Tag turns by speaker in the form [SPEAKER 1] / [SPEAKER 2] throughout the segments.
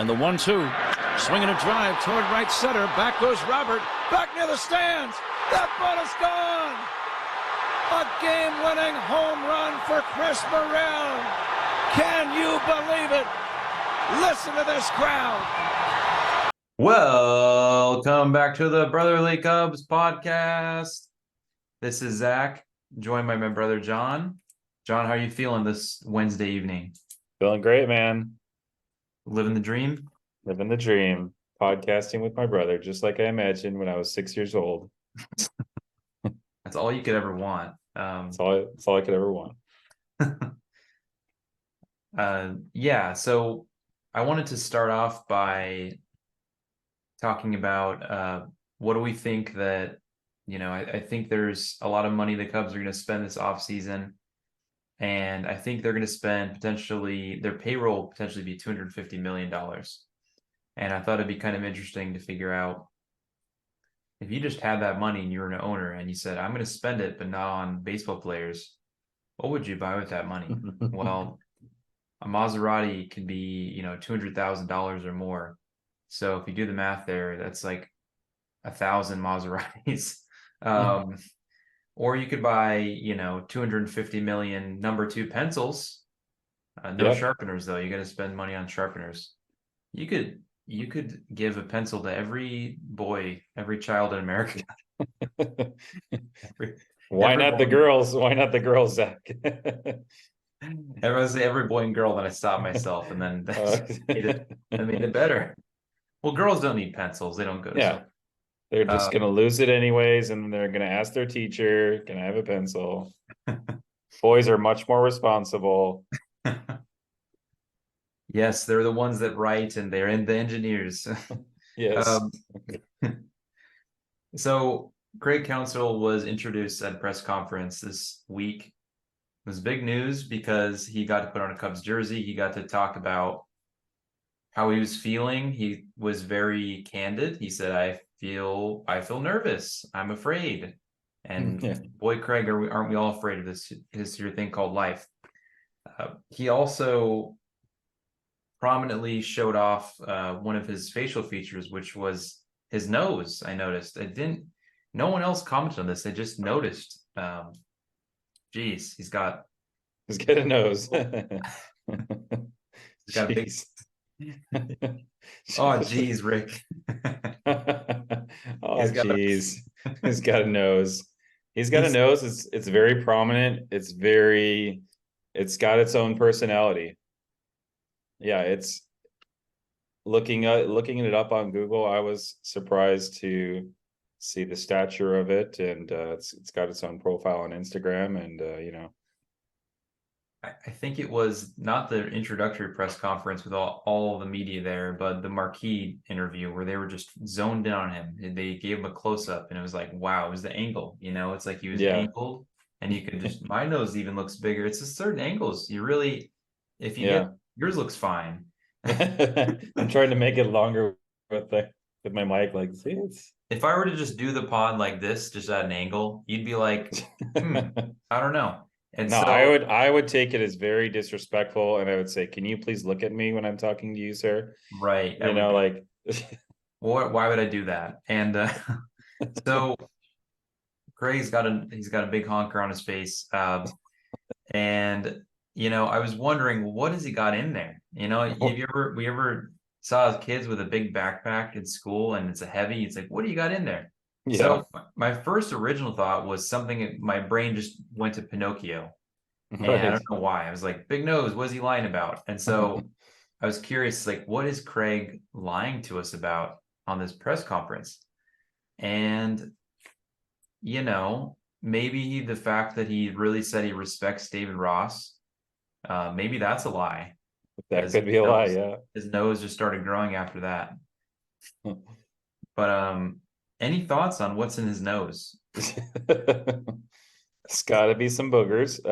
[SPEAKER 1] And the 1-2, swinging a drive toward right center. Back goes Robert, back near the stands. That ball is gone. A game-winning home run for Chris Burrell. Can you believe it? Listen to this crowd.
[SPEAKER 2] Welcome back to the Brotherly Cubs podcast. This is Zach, joined by my brother John. John, how are you feeling this Wednesday evening?
[SPEAKER 3] Feeling great, man.
[SPEAKER 2] Living the dream?
[SPEAKER 3] Living the dream. Podcasting with my brother, just like I imagined when I was 6 years old.
[SPEAKER 2] That's all you could ever want.
[SPEAKER 3] That's all I could ever want.
[SPEAKER 2] So I wanted to start off by talking about what do we think that, I think there's a lot of money the Cubs are going to spend this offseason. And I think they're going to spend their payroll potentially be $250 million. And I thought it'd be kind of interesting to figure out if you just had that money and you were an owner and you said, I'm going to spend it, but not on baseball players, what would you buy with that money? Well, a Maserati could be, $200,000 or more. So if you do the math there, that's like 1,000 Maseratis. Or you could buy, 250 million number 2 pencils. No sharpeners though. You got to spend money on sharpeners. You could give a pencil to every child in America.
[SPEAKER 3] Why not the girls? Why not the girls, Zach?
[SPEAKER 2] Everyone say every boy and girl, then I stopped myself, and then I made it better. Well, girls don't need pencils. They don't go to school.
[SPEAKER 3] They're just going to lose it anyways, and they're going to ask their teacher, can I have a pencil? Boys are much more responsible.
[SPEAKER 2] Yes, they're the ones that write, and they're in the engineers.
[SPEAKER 3] Yes.
[SPEAKER 2] So Craig Counsell was introduced at a press conference this week. It was big news because he got to put on a Cubs jersey. He got to talk about how he was feeling. He was very candid. He said, I feel nervous. I'm afraid. And boy, Craig, aren't we all afraid of this here thing called life? He also prominently showed off one of his facial features, which was his nose. I noticed. No one else commented on this. I just noticed. Geez, he's got
[SPEAKER 3] a nose.
[SPEAKER 2] He's got a big. Oh, geez, Rick.
[SPEAKER 3] He's got a nose. He's got a nose. It's very prominent. It's got its own personality. Yeah, it's looking at it up on Google. I was surprised to see the stature of it, and it's got its own profile on Instagram, and
[SPEAKER 2] I think it was not the introductory press conference with all the media there, but the marquee interview where they were just zoned in on him. They gave him a close-up, and it was like, wow, it was the angle. It's like he was angled, and you could just, my nose even looks bigger. It's just certain angles. You really, if you get, yours looks fine.
[SPEAKER 3] I'm trying to make it longer with my mic. Like, see,
[SPEAKER 2] if I were to just do the pod like this, just at an angle, you'd be like, I don't know. And
[SPEAKER 3] no,
[SPEAKER 2] so,
[SPEAKER 3] I would take it as very disrespectful, and I would say, "Can you please look at me when I'm talking to you, sir?"
[SPEAKER 2] Right.
[SPEAKER 3] Like,
[SPEAKER 2] why would I do that? And so Craig's got a big honker on his face, and I was wondering, what has he got in there? We ever saw kids with a big backpack in school, and it's a heavy. It's like, what do you got in there? Yeah. So my first original thought was something. My brain just went to Pinocchio, and I don't know why. I was like, big nose. What is he lying about? And so I was curious, like, what is Craig lying to us about on this press conference? And maybe the fact that he really said he respects David Ross, maybe that's a lie.
[SPEAKER 3] That could be a lie. Yeah,
[SPEAKER 2] his nose just started growing after that. But any thoughts on what's in his nose?
[SPEAKER 3] It's got to be some boogers.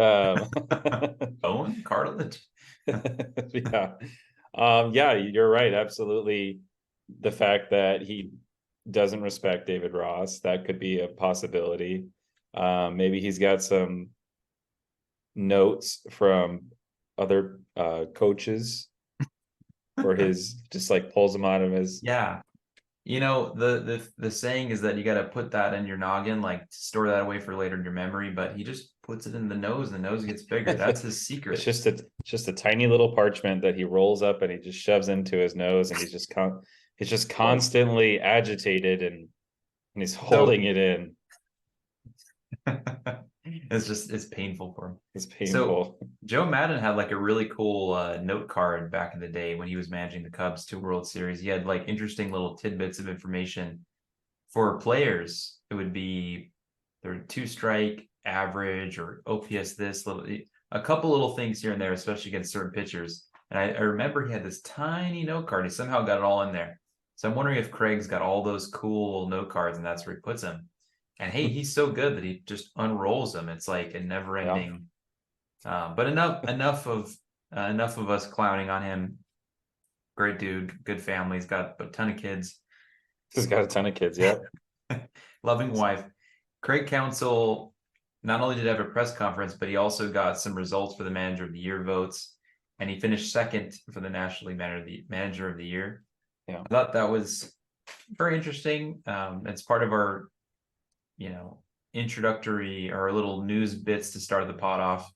[SPEAKER 2] Bone, cartilage.
[SPEAKER 3] Yeah, you're right. Absolutely. The fact that he doesn't respect David Ross, that could be a possibility. Maybe he's got some notes from other coaches for his, just like pulls him out of his.
[SPEAKER 2] Yeah. You know, the saying is that you got to put that in your noggin, like store that away for later in your memory, but he just puts it in the nose and the nose gets bigger. That's his secret.
[SPEAKER 3] It's just a tiny little parchment that he rolls up and he just shoves into his nose, and he's just constantly agitated, and he's holding it in.
[SPEAKER 2] It's painful for him.
[SPEAKER 3] It's painful.
[SPEAKER 2] So Joe Madden had like a really cool note card back in the day when he was managing the Cubs to World Series. He had like interesting little tidbits of information for players. It would be their 2-strike average or OPS, this little, a couple little things here and there, especially against certain pitchers. And I remember he had this tiny note card. He somehow got it all in there. So I'm wondering if Craig's got all those cool note cards and that's where he puts them. And hey, he's so good that he just unrolls them. It's like a never-ending. Yeah. But enough of us clowning on him. Great dude, good family. He's got a ton of kids.
[SPEAKER 3] He's got a ton of kids, yeah.
[SPEAKER 2] Loving wife. Craig Counsell not only did have a press conference, but he also got some results for the Manager of the Year votes, and he finished second for the National League Manager of the Year.
[SPEAKER 3] Yeah,
[SPEAKER 2] I thought that was very interesting. It's part of our, introductory or little news bits to start the pod off.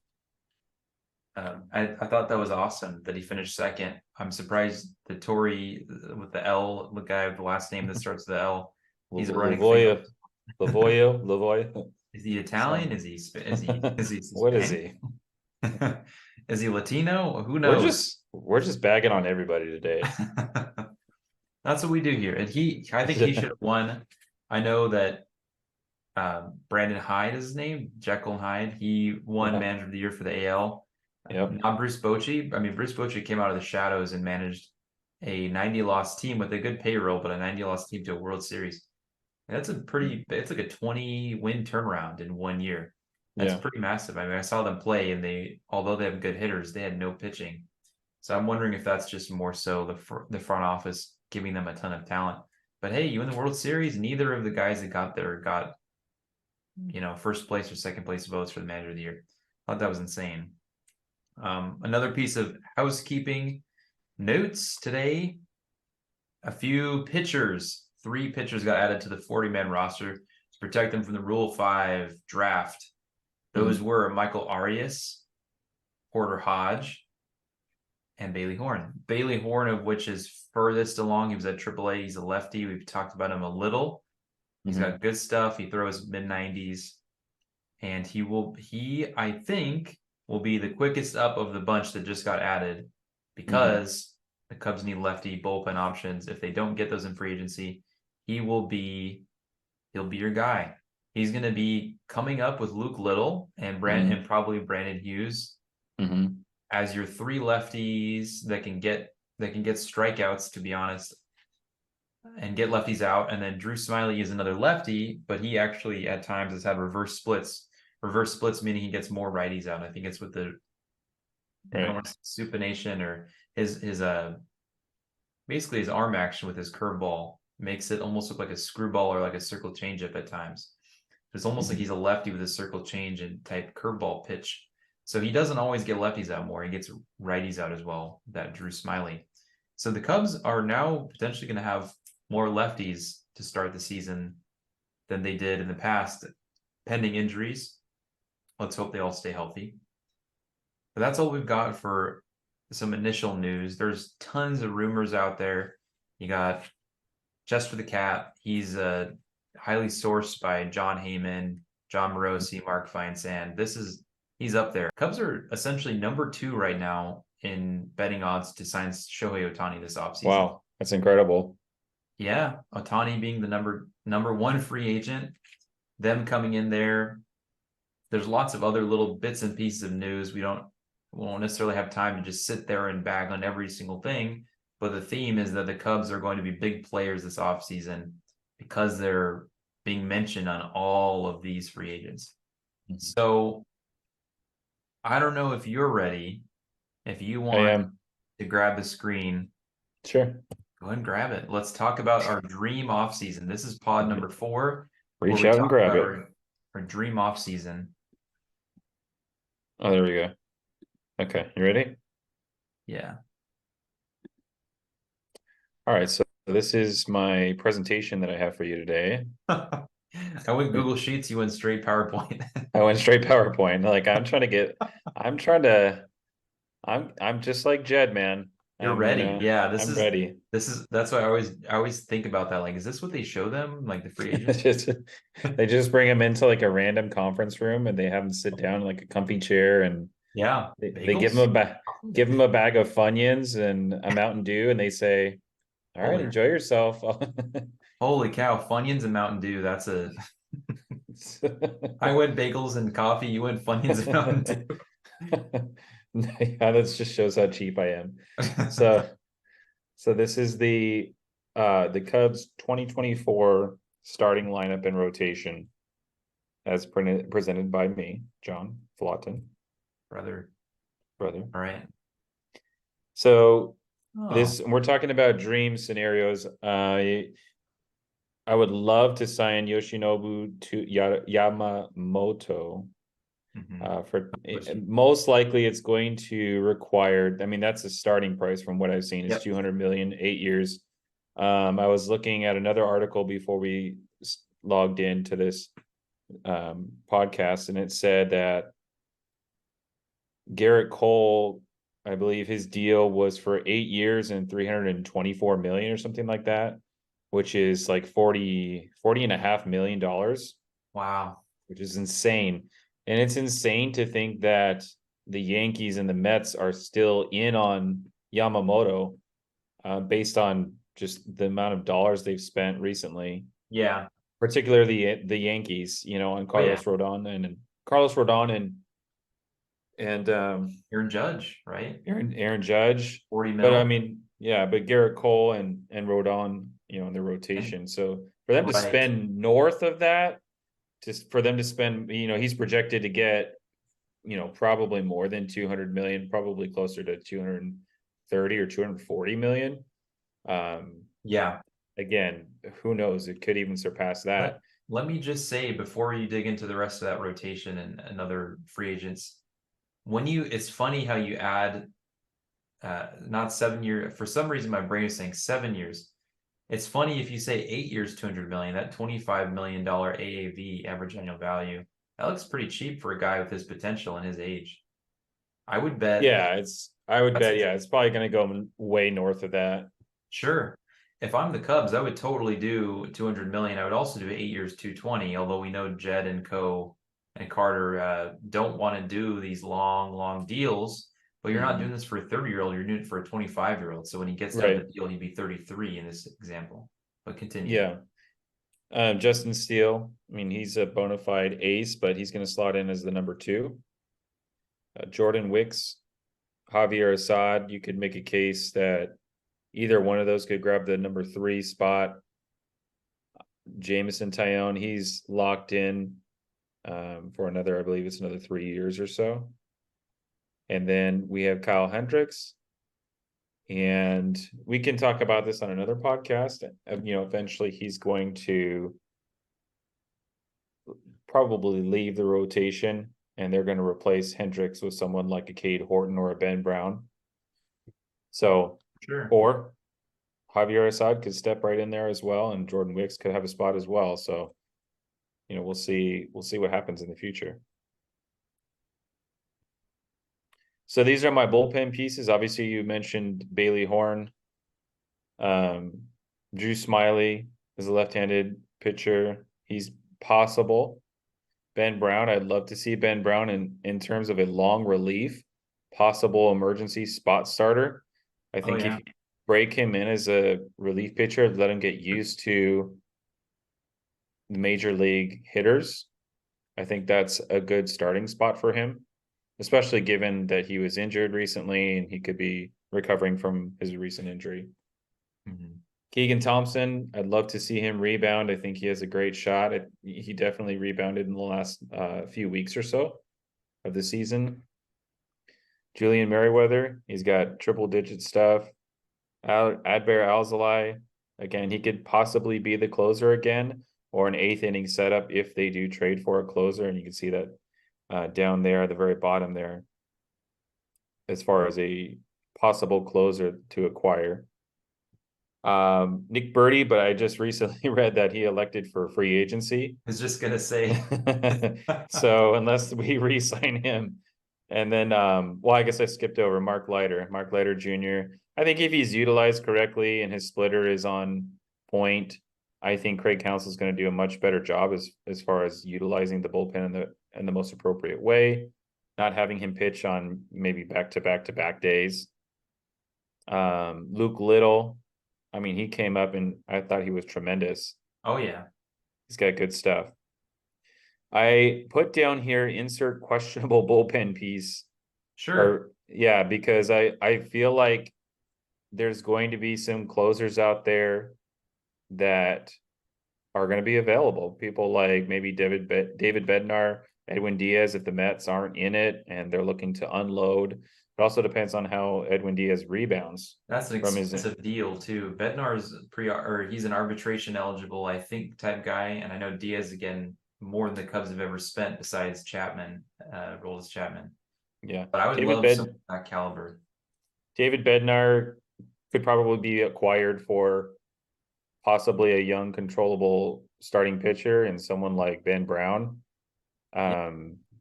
[SPEAKER 2] I thought that was awesome that he finished second. I'm surprised the Tory with the L, the guy with the last name that starts with the L, he's running.
[SPEAKER 3] Lavoia.
[SPEAKER 2] Is he Italian? Is he
[SPEAKER 3] What is he?
[SPEAKER 2] Is he Latino? Who knows?
[SPEAKER 3] We're just bagging on everybody today.
[SPEAKER 2] That's what we do here. And I think he should have won. I know that Brandon Hyde is his name, Jekyll and Hyde. He won Manager of the Year for the AL.
[SPEAKER 3] Yep.
[SPEAKER 2] Not Bruce Bochy. I mean, Bruce Bochy came out of the shadows and managed a 90-loss team with a good payroll, but a 90-loss team to a World Series. And it's like a 20-win turnaround in 1 year. That's pretty massive. I mean, I saw them play, and although they have good hitters, they had no pitching. So I'm wondering if that's just more so the front office giving them a ton of talent. But hey, you win the World Series. Neither of the guys that got there got, first place or second place votes for the Manager of the Year. I thought that was insane. Another piece of housekeeping notes today: a few pitchers. 3 pitchers got added to the 40-man roster to protect them from the Rule 5 draft. Those were Michael Arias, Porter Hodge, and Bailey Horn. Bailey Horn, of which is furthest along. He was at AAA. He's a lefty. We've talked about him a little. He's got good stuff. He throws mid-90s. And I think, will be the quickest up of the bunch that just got added, because the Cubs need lefty bullpen options. If they don't get those in free agency, he'll be your guy. He's going to be coming up with Luke Little and and probably Brandon Hughes as your 3 lefties that can get strikeouts, to be honest, and get lefties out. And then Drew Smyly is another lefty, but he actually at times has had reverse splits. Reverse splits meaning he gets more righties out. I think it's with the supination, or his basically his arm action with his curveball makes it almost look like a screwball or like a circle changeup at times. It's almost like he's a lefty with a circle change and type curveball pitch. So he doesn't always get lefties out more. He gets righties out as well, that Drew Smyly. So the Cubs are now potentially going to have more lefties to start the season than they did in the past, pending injuries. Let's hope they all stay healthy. But that's all we've got for some initial news. There's tons of rumors out there. You got Just for the Cat. He's highly sourced by John Heyman, John Morosi, Mark Feinsand. He's up there. Cubs are essentially number 2 right now in betting odds to sign Shohei Ohtani this offseason.
[SPEAKER 3] Wow, that's incredible.
[SPEAKER 2] Yeah, Ohtani being the number 1 free agent, them coming in there. There's lots of other little bits and pieces of news. We won't necessarily have time to just sit there and bag on every single thing, but the theme is that the Cubs are going to be big players this offseason because they're being mentioned on all of these free agents. So I don't know if you're ready. If you want to grab the screen,
[SPEAKER 3] sure,
[SPEAKER 2] go ahead and grab it. Let's talk about our dream offseason. This is pod number 4.
[SPEAKER 3] Reach out and grab it.
[SPEAKER 2] Our dream offseason.
[SPEAKER 3] Oh, there we go. Okay, you ready?
[SPEAKER 2] Yeah.
[SPEAKER 3] All right, so this is my presentation that I have for you today.
[SPEAKER 2] I went Google Sheets, you went straight PowerPoint.
[SPEAKER 3] I went straight PowerPoint. Like I'm just like Jed, man.
[SPEAKER 2] You're ready. Yeah,
[SPEAKER 3] I'm ready.
[SPEAKER 2] that's why I always think about that. Like, is this what they show them? Like the free agents?
[SPEAKER 3] Just they just bring him into like a random conference room and they have him sit down in like a comfy chair and
[SPEAKER 2] Yeah.
[SPEAKER 3] they give him
[SPEAKER 2] Bagels?
[SPEAKER 3] give him a bag of Funyuns and a Mountain Dew and they say, "All right,
[SPEAKER 2] Holy,
[SPEAKER 3] enjoy yourself."
[SPEAKER 2] holy cow, Funyuns and Mountain Dew. I went bagels and coffee, you went Funyuns and Mountain Dew.
[SPEAKER 3] Yeah, that just shows how cheap I am. So this is the Cubs 2024 starting lineup and rotation as presented by me, John Flotton,
[SPEAKER 2] Brother.
[SPEAKER 3] brother.
[SPEAKER 2] All right.
[SPEAKER 3] So
[SPEAKER 2] Oh,
[SPEAKER 3] we're talking about dream scenarios. I would love to sign Yoshinobu to Yamamoto.
[SPEAKER 2] mhm.
[SPEAKER 3] Most likely it's going to require, I mean, that's the starting price from what I've seen is
[SPEAKER 2] Yep.
[SPEAKER 3] 200 million, 8 years. I was looking at another article before we logged into this podcast, and it said that Garrett Cole, I believe his deal was for 8 years and 324 million or something like that, which is like 40 and a half million dollars,
[SPEAKER 2] Wow.
[SPEAKER 3] which is insane. And it's insane to think that the Yankees and the Mets are still in on Yamamoto, based on just the amount of dollars they've spent recently,
[SPEAKER 2] Yeah.
[SPEAKER 3] particularly the Yankees, on
[SPEAKER 2] Oh yeah.
[SPEAKER 3] Carlos Rodon and
[SPEAKER 2] Aaron Judge, right?
[SPEAKER 3] Aaron Judge.
[SPEAKER 2] 40
[SPEAKER 3] But I
[SPEAKER 2] mil.
[SPEAKER 3] mean, yeah, but Garrett Cole and Rodon, in the
[SPEAKER 2] And
[SPEAKER 3] rotation. So for them to
[SPEAKER 2] right.
[SPEAKER 3] spend north of that, just for them to spend, he's projected to get, probably more than 200 million, probably closer to 230 or 240 million.
[SPEAKER 2] Yeah.
[SPEAKER 3] Again, who knows? It could even surpass
[SPEAKER 2] Let
[SPEAKER 3] that.
[SPEAKER 2] let me just say before you dig into the rest of that rotation and other free agents, it's funny how you add not 7 year, for some reason my brain is saying 7 years. It's funny if you say 8 years, 200 million, that $25 million AAV, average annual value, that looks pretty cheap for a guy with his potential and his age. I would bet
[SPEAKER 3] Yeah, I would
[SPEAKER 2] that's
[SPEAKER 3] bet, yeah, it's probably going to go way north of that.
[SPEAKER 2] sure. If I'm the Cubs, I would totally do 200 million. I would also do 8 years, 220, although we know Jed and Co and Carter don't want to do these long, long deals. But you're not doing this for a 30-year-old, you're doing it for a 25-year-old. So when he gets done
[SPEAKER 3] Right.
[SPEAKER 2] the deal, he'd be 33 in this example. But continue.
[SPEAKER 3] Yeah. Justin Steele, I mean, he's a bona fide ace, but he's going to slot in as the number 2. Jordan Wicks, Javier Assad, you could make a case that either one of those could grab the number 3 spot. Jameson Tyone, he's locked in for another, I believe it's another 3 years or so. And then we have Kyle Hendricks. And we can talk about this on another podcast. Eventually he's going to probably leave the rotation and they're going to replace Hendricks with someone like a Cade Horton or a Ben Brown. So,
[SPEAKER 2] Sure.
[SPEAKER 3] or Javier Assad could step right in there as well, and Jordan Wicks could have a spot as well. So, we'll see what happens in the future. So these are my bullpen pieces. Obviously, you mentioned Bailey Horn. Drew Smiley is a left-handed pitcher. He's possible. Ben Brown, I'd love to see Ben Brown in terms of a long relief, possible emergency spot starter. I think if you break him in as a relief pitcher, let him get used to the major league hitters, I think that's a good starting spot for him, especially given that he was injured recently and he could be recovering from his recent injury. Keegan Thompson, I'd love to see him rebound. I think he has a great shot. He definitely rebounded in the last few weeks or so of the season. Julian Merriweather, he's got triple-digit stuff. Adbert Alzolay, again, he could possibly be the closer again, or an 8th inning setup if they do trade for a closer, and you can see that down there at the very bottom there, as far as a possible closer to acquire. Nick Birdie, but I just recently read that he elected for free agency.
[SPEAKER 2] I was just gonna say.
[SPEAKER 3] So unless we re-sign him, and then well, I guess I skipped over Mark Leiter Jr. I think if he's utilized correctly and his splitter is on point, I think Craig Counsell is going to do a much better job as far as utilizing the bullpen in the most appropriate way, not having him pitch on maybe back days. Luke Little, I mean, he came up and I thought he was tremendous.
[SPEAKER 2] Oh yeah.
[SPEAKER 3] He's got good stuff. I put down here, insert questionable bullpen piece.
[SPEAKER 2] Sure.
[SPEAKER 3] Or yeah, because I feel like there's going to be some closers out there that are going to be available. People like maybe David Bednar, Edwin Diaz, if the Mets aren't in it and they're looking to unload. It also depends on how Edwin Diaz rebounds.
[SPEAKER 2] That's an expensive deal too. Bednar's he's an arbitration eligible, I think, type guy, and I know Diaz, again, more than the Cubs have ever spent besides Chapman, Roldis Chapman.
[SPEAKER 3] Yeah,
[SPEAKER 2] but I would love some of that caliber.
[SPEAKER 3] David Bednar could probably be acquired for possibly a young, controllable starting pitcher and someone like Ben Brown.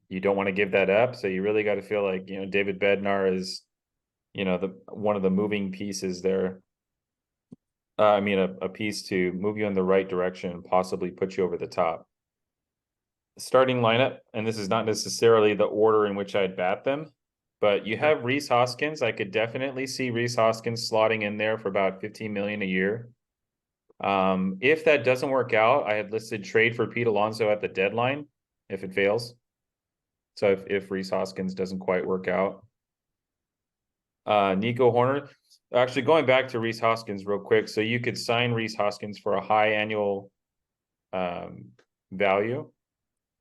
[SPEAKER 3] You don't want to give that up, so you really got to feel like, David Bednar is, the one of the moving pieces there. A piece to move you in the right direction and possibly put you over the top. Starting lineup, and this is not necessarily the order in which I'd bat them, but you have Rhys Hoskins. I could definitely see Rhys Hoskins slotting in there for about $15 million a year. If that doesn't work out, I had listed trade for Pete Alonso at the deadline if it fails. So if Rhys Hoskins doesn't quite work out. Nico Horner, actually going back to Rhys Hoskins real quick. So you could sign Rhys Hoskins for a high annual value.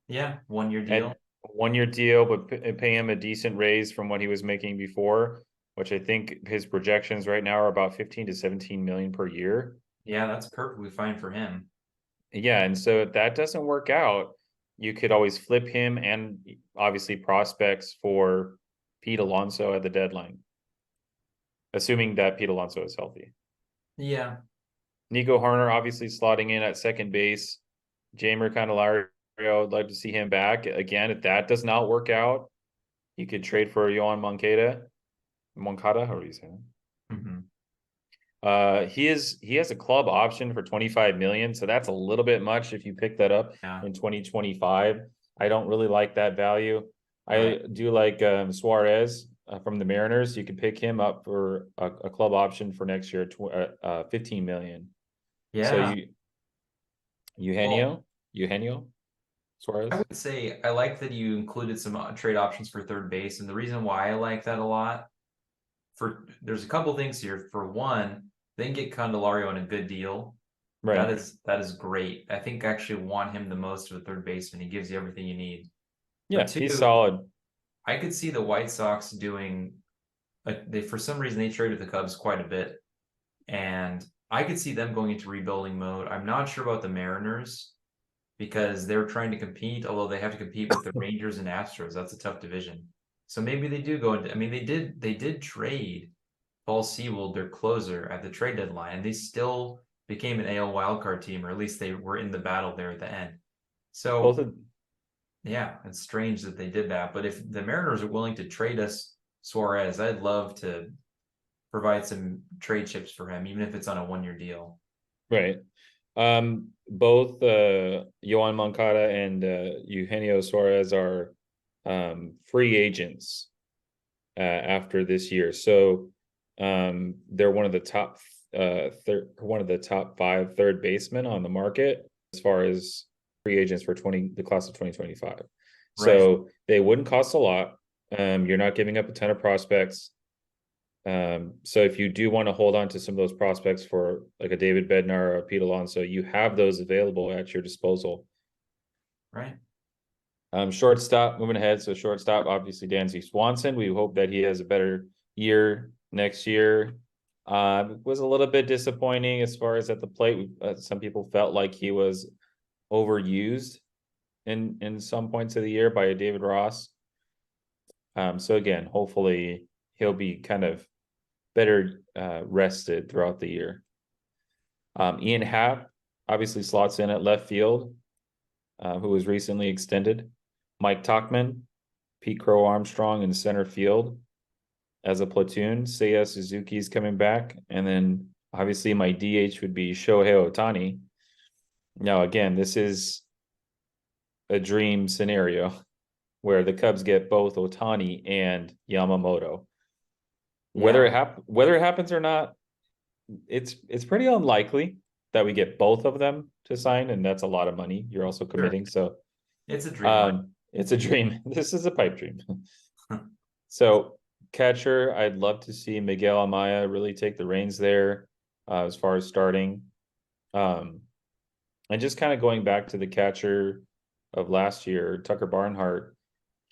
[SPEAKER 2] Yeah, 1 year deal.
[SPEAKER 3] 1 year deal, but pay him a decent raise from what he was making before, which I think his projections right now are about 15 to 17 million per year.
[SPEAKER 2] Yeah, that's perfectly fine for him.
[SPEAKER 3] Yeah, and so if that doesn't work out, you could always flip him and obviously prospects for Pete Alonso at the deadline, assuming that Pete Alonso is healthy.
[SPEAKER 2] Yeah.
[SPEAKER 3] Nico Horner obviously slotting in at second base. Jeimer Candelario, I'd like to see him back. Again, if that does not work out, you could trade for Yohan Moncada. Moncada, how do you say that?
[SPEAKER 2] Mm-hmm.
[SPEAKER 3] He has a club option for 25 million, so that's a little bit much if you pick that up in 2025. I don't really like that value. Right. I do like Suarez from the Mariners. You could pick him up for a club option for next year, 15 million.
[SPEAKER 2] Yeah.
[SPEAKER 3] So Eugenio Suarez.
[SPEAKER 2] I would say I like that you included some trade options for third base, and the reason why I like that a lot, there's a couple things here. For one, they can get Candelario on a good deal. Right. That is great. I think I actually want him the most of a third baseman. He gives you everything you need.
[SPEAKER 3] Yeah, he's solid.
[SPEAKER 2] I could see the White Sox doing for some reason they traded the Cubs quite a bit, and I could see them going into rebuilding mode. I'm not sure about the Mariners because they're trying to compete, although they have to compete with the Rangers and Astros. That's a tough division. So maybe they do go into, they did trade Paul Sewald, their closer, at the trade deadline, and they still became an AL wildcard team, or at least they were in the battle there at the end. So yeah, it's strange that they did that. But if the Mariners are willing to trade us Suarez, I'd love to provide some trade chips for him, even if it's on a 1 year deal.
[SPEAKER 3] Right. Both Yohan Moncada and Eugenio Suarez are free agents after this year. So they're one of the top five third basemen on the market as far as free agents for the class of 2025. Right. So they wouldn't cost a lot. You're not giving up a ton of prospects. So if you do want to hold on to some of those prospects for like a David Bednar or a Pete Alonso, you have those available at your disposal.
[SPEAKER 2] Right.
[SPEAKER 3] Shortstop, moving ahead. So shortstop, obviously Dansby Swanson. We hope that he has a better year next year. It was a little bit disappointing as far as at the plate. Some people felt like he was overused in some points of the year by David Ross. So again, hopefully he'll be kind of better rested throughout the year. Ian Happ obviously slots in at left field, who was recently extended. Mike Tauchman, Pete Crow Armstrong in center field as a platoon. Seiya Suzuki's coming back. And then obviously my DH would be Shohei Ohtani. Now, again, this is a dream scenario where the Cubs get both Ohtani and Yamamoto. Whether it happens or not, it's pretty unlikely that we get both of them to sign, and that's a lot of money you're also committing. So
[SPEAKER 2] it's a dream.
[SPEAKER 3] It's a dream. This is a pipe dream. So catcher, I'd love to see Miguel Amaya really take the reins there as far as starting. And just kind of going back to the catcher of last year, Tucker Barnhart,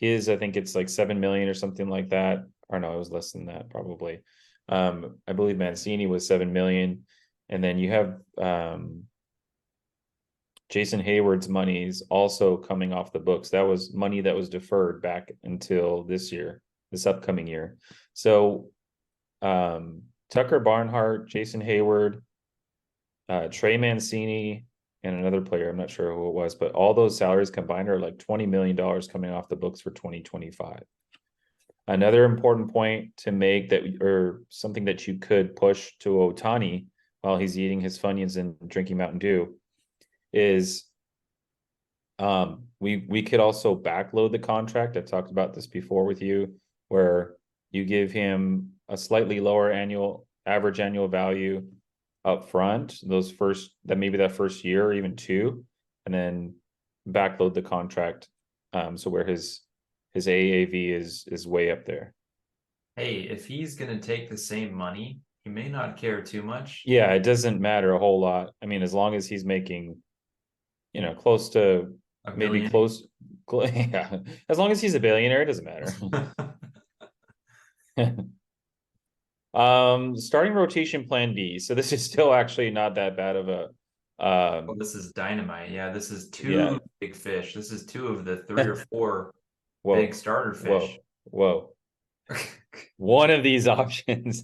[SPEAKER 3] I think it's like 7 million or something like that. Or no, it was less than that probably. I believe Mancini was 7 million. And then you have Jason Hayward's money's also coming off the books. That was money that was deferred back until this upcoming year. So Tucker Barnhart, Jason Hayward, Trey Mancini, and another player, I'm not sure who it was, but all those salaries combined are like $20 million coming off the books for 2025. Another important point to make or something that you could push to Ohtani while he's eating his Funyuns and drinking Mountain Dew is we could also backload the contract. I've talked about this before with you, where you give him a slightly lower average annual value up front, that first year or even two, and then backload the contract so where his AAV is way up there.
[SPEAKER 2] Hey, if he's going to take the same money, he may not care too much.
[SPEAKER 3] Yeah, it doesn't matter a whole lot. I mean, as long as he's making, close to maybe close. Yeah, as long as he's a billionaire, it doesn't matter. Starting rotation plan B. So this is still actually not that bad of a.
[SPEAKER 2] This is dynamite. Yeah, this is two big fish. This is two of the 3 or 4 big starter fish.
[SPEAKER 3] Whoa. One of these options,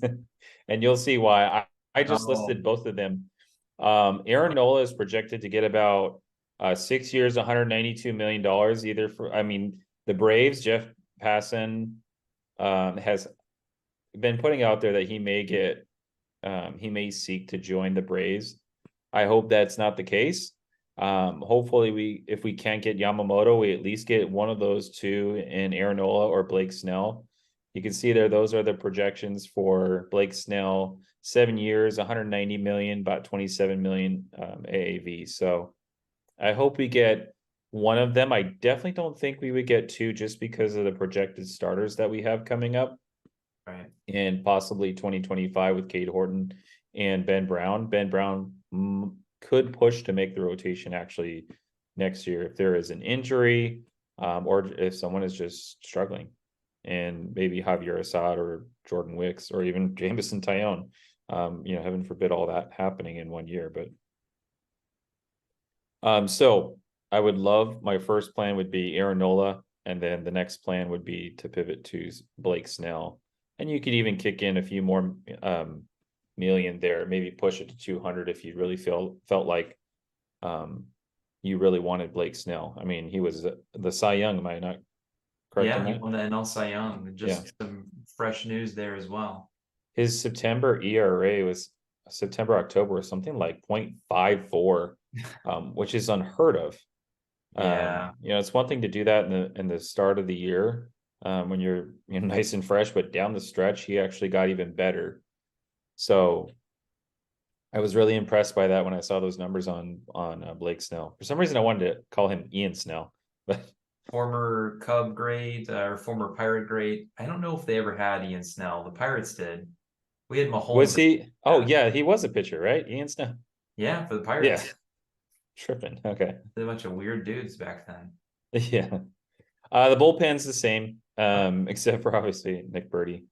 [SPEAKER 3] and you'll see why. I just listed both of them. Aaron Nola is projected to get about 6 years, $192 million. The Braves, Jeff Passan has been putting out there that he may seek to join the Braves. I hope that's not the case. Hopefully if we can't get Yamamoto, we at least get one of those two in Aaron Nola or Blake Snell. You can see there, those are the projections for Blake Snell, 7 years, 190 million, about 27 million AAV. So I hope we get one of them. I definitely don't think we would get two just because of the projected starters that we have coming up.
[SPEAKER 2] Right.
[SPEAKER 3] And possibly 2025 with Cade Horton and Ben Brown. Ben Brown could push to make the rotation actually next year if there is an injury or if someone is just struggling. And maybe Javier Assad or Jordan Wicks or even Jameson Tyone. Heaven forbid all that happening in 1 year. But so I would love, my first plan would be Aaron Nola, and then the next plan would be to pivot to Blake Snell. And you could even kick in a few more million there, maybe push it to 200 if you really felt like you really wanted Blake Snell. I mean, he was the Cy Young, am I not correct?
[SPEAKER 2] Yeah, he won the NL Cy Young. Just some fresh news there as well. His
[SPEAKER 3] September ERA was October was something like 0.54, which is unheard of.
[SPEAKER 2] Yeah.
[SPEAKER 3] It's one thing to do that in the start of the year when you're nice and fresh, but down the stretch, he actually got even better. So I was really impressed by that when I saw those numbers on Blake Snell. For some reason, I wanted to call him Ian Snell, but
[SPEAKER 2] former Cub great or former Pirate great. I don't know if they ever had Ian Snell. The Pirates did. We had Mahomes.
[SPEAKER 3] Was he? Oh yeah, he was a pitcher, right? Ian Snell.
[SPEAKER 2] Yeah, for the Pirates.
[SPEAKER 3] Yeah. Tripping. Okay.
[SPEAKER 2] A bunch of weird dudes back then.
[SPEAKER 3] Yeah. The bullpen's the same, except for obviously Nick Birdie.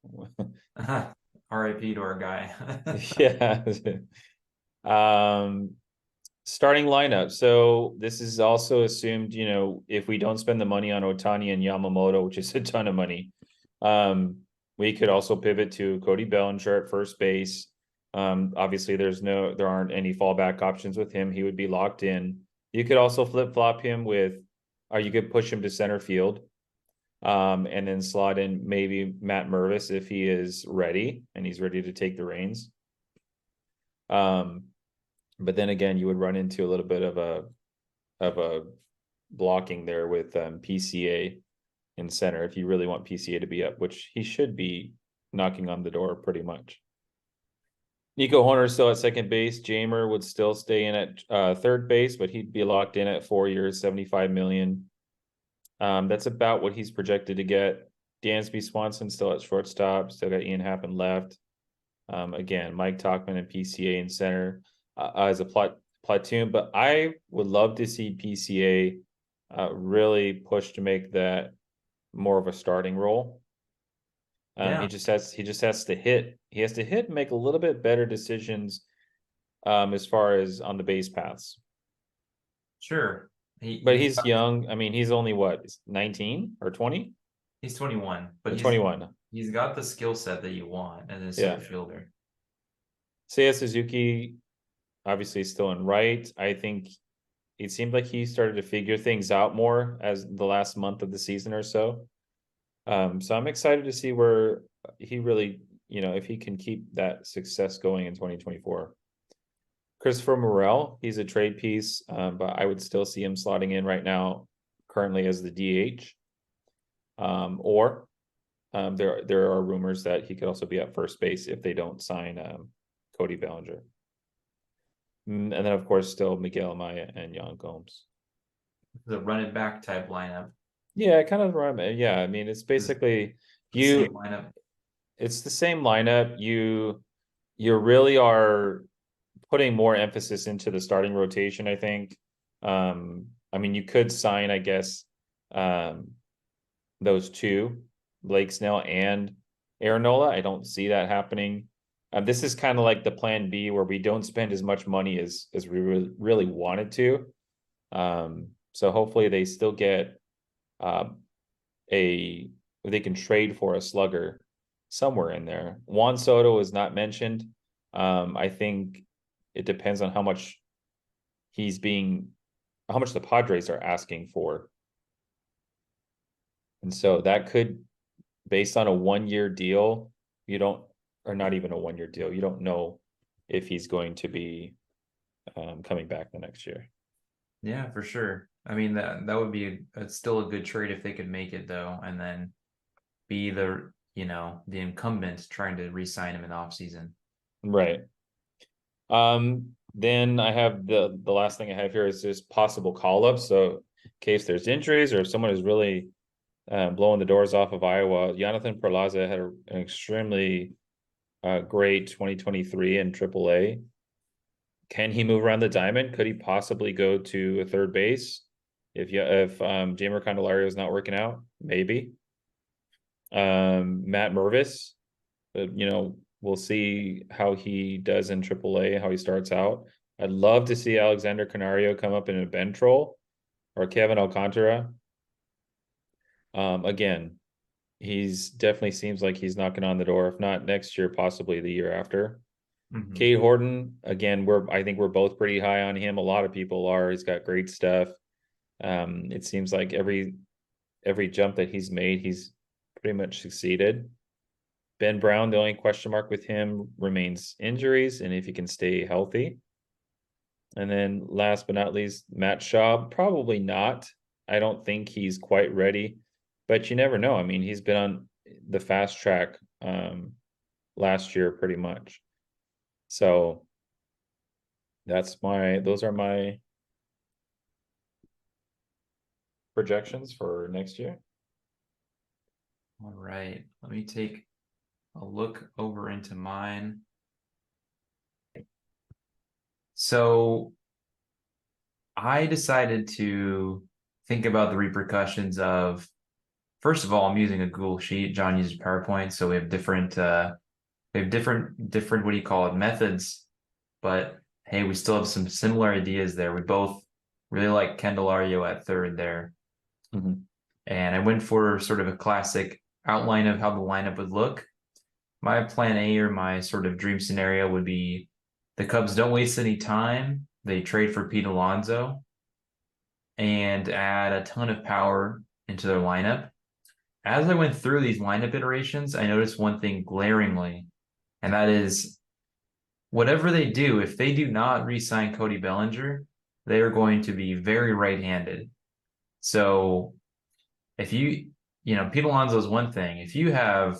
[SPEAKER 2] R.I.P. to our guy.
[SPEAKER 3] Yeah. Starting lineup. So this is also assumed, if we don't spend the money on Ohtani and Yamamoto, which is a ton of money, we could also pivot to Cody Bellinger at first base. Obviously, there aren't any fallback options with him. He would be locked in. You could also flip flop him with, or you could push him to center field, and then slot in maybe Matt Mervis if he is ready and he's ready to take the reins. But then again, you would run into a little bit of a blocking there with PCA in center if you really want PCA to be up, which he should be knocking on the door pretty much. Nico Horner still at second base. Jamer would still stay in at third base, but he'd be locked in at 4 years, $75 million. That's about what he's projected to get. Dansby Swanson still at shortstop. Still got Ian Happ left. Again, Mike Tauchman and PCA in center as a platoon. But I would love to see PCA really push to make that more of a starting role. He just has to hit. He has to hit and make a little bit better decisions as far as on the base paths.
[SPEAKER 2] Sure.
[SPEAKER 3] But he's young. I mean, he's only what, 19 or 20?
[SPEAKER 2] He's 21, but
[SPEAKER 3] 21.
[SPEAKER 2] He's got the skill set that you want as a center fielder. Seiya
[SPEAKER 3] Suzuki, obviously still in right. I think it seemed like he started to figure things out more as the last month of the season or so. So I'm excited to see where he really, if he can keep that success going in 2024. Christopher Morel, he's a trade piece, but I would still see him slotting in right now, currently as the DH. Or there are rumors that he could also be at first base if they don't sign Cody Bellinger. And then, of course, still Miguel Amaya and Yan Gomes.
[SPEAKER 2] The run it back type lineup.
[SPEAKER 3] Yeah, kind of run. Yeah, I mean, it's basically it's the same lineup. You really are putting more emphasis into the starting rotation, I think. I mean, you could sign, I guess, those two, Blake Snell and Aaron Nola. I don't see that happening. This is kind of like the plan B where we don't spend as much money as we really wanted to. So hopefully they still get they can trade for a slugger somewhere in there. Juan Soto is not mentioned. I think it depends on how much the Padres are asking for. And so that could, based on a 1-year deal, or not even a 1-year deal, you don't know if he's going to be coming back the next year.
[SPEAKER 2] Yeah, for sure. I mean, that would be still a good trade if they could make it, though, and then be the incumbent trying to re-sign him in the offseason.
[SPEAKER 3] Right. Then I have the last thing I have here is just possible call-ups. So in case there's injuries or if someone is really blowing the doors off of Iowa, Jonathan Perlaza had an extremely great 2023 in AAA. Can he move around the diamond? Could he possibly go to a third base if Jeimer Candelario is not working out? Maybe. Matt Mervis, we'll see how he does in AAA, how he starts out. I'd love to see Alexander Canario come up in a bench role, or Kevin Alcantara. Again, he's definitely seems like he's knocking on the door. If not next year, possibly the year after. Mm-hmm. Cade Horton, again, I think we're both pretty high on him. A lot of people are. He's got great stuff. It seems like every jump that he's made, he's pretty much succeeded. Ben Brown, the only question mark with him remains injuries and if he can stay healthy. And then last but not least, Matt Schaub, probably not. I don't think he's quite ready, but you never know. I mean, he's been on the fast track last year pretty much. So those are my projections for next year.
[SPEAKER 2] All right. Let me take a look over into mine. So I decided to think about the repercussions of, first of all, I'm using a Google Sheet. John uses PowerPoint. So we have different, what do you call it, methods, but hey, we still have some similar ideas there. We both really like Candelario at third there. Mm-hmm. And I went for sort of a classic outline of how the lineup would look. my plan A or my sort of dream scenario would be the Cubs don't waste any time. They trade for Pete Alonso and add a ton of power into their lineup. As I went through these lineup iterations, I noticed one thing glaringly, and that is whatever they do, if they do not re-sign Cody Bellinger, they are going to be very right-handed. So if Pete Alonso is one thing. If you have,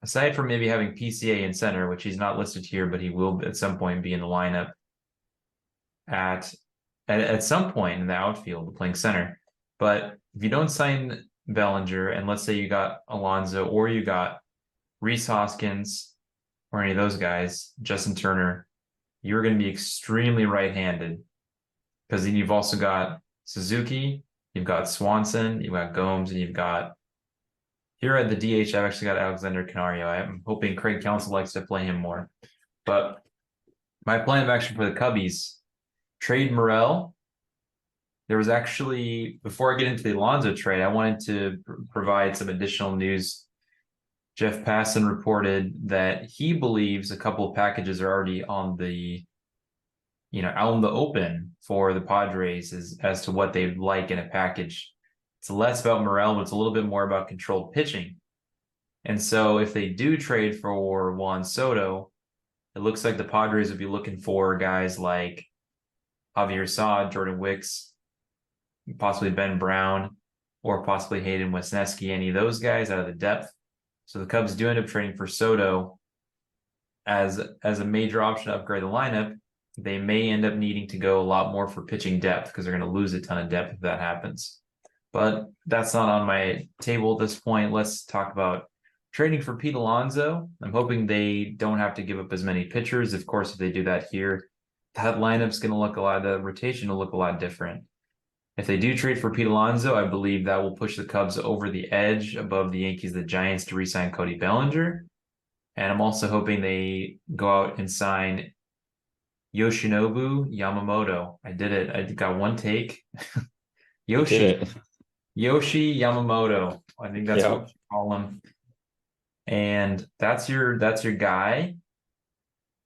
[SPEAKER 2] aside from maybe having PCA in center, which he's not listed here, but he will at some point be in the lineup at some point in the outfield playing center. But if you don't sign Bellinger, and let's say you got Alonso or you got Rhys Hoskins or any of those guys, Justin Turner, you're going to be extremely right-handed because then you've also got Suzuki, you've got Swanson, you've got Gomes, and you've got here at the DH, I've actually got Alexander Canario. I'm hoping Craig Counsell likes to play him more. But my plan of action for the Cubbies, trade Morel. There was actually, before I get into the Alonso trade, I wanted to provide some additional news. Jeff Passan reported that he believes a couple of packages are already on the, out in the open for the Padres as to what they'd like in a package. It's less about Morel, but it's a little bit more about controlled pitching. And so if they do trade for Juan Soto, it looks like the Padres would be looking for guys like Javier Saad, Jordan Wicks, possibly Ben Brown, or possibly Hayden Wesneski, any of those guys out of the depth. So the Cubs do end up trading for Soto as a major option to upgrade the lineup. They may end up needing to go a lot more for pitching depth because they're going to lose a ton of depth if that happens. But that's not on my table at this point. Let's talk about trading for Pete Alonso. I'm hoping they don't have to give up as many pitchers. Of course, if they do that here, that lineup's going to look the rotation will look a lot different. If they do trade for Pete Alonso, I believe that will push the Cubs over the edge above the Yankees, the Giants to re-sign Cody Bellinger. And I'm also hoping they go out and sign Yoshinobu Yamamoto. I did it. I got one take. Yoshi Yamamoto. I think that's what you call him. And that's your guy.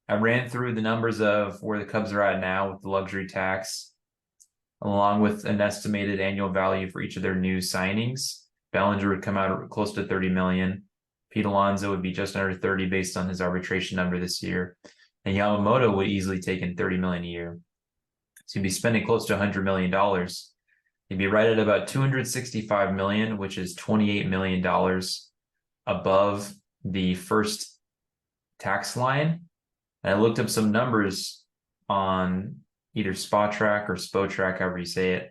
[SPEAKER 2] I ran through the numbers of where the Cubs are at now with the luxury tax, along with an estimated annual value for each of their new signings. Bellinger would come out close to $30 million. Pete Alonso would be just under 30 based on his arbitration number this year. And Yamamoto would easily take in $30 million a year. So he'd be spending close to $100 million. He'd be right at about $265 million, which is $28 million above the first tax line. And I looked up some numbers on either Spotrac or Spotrac, however you say it.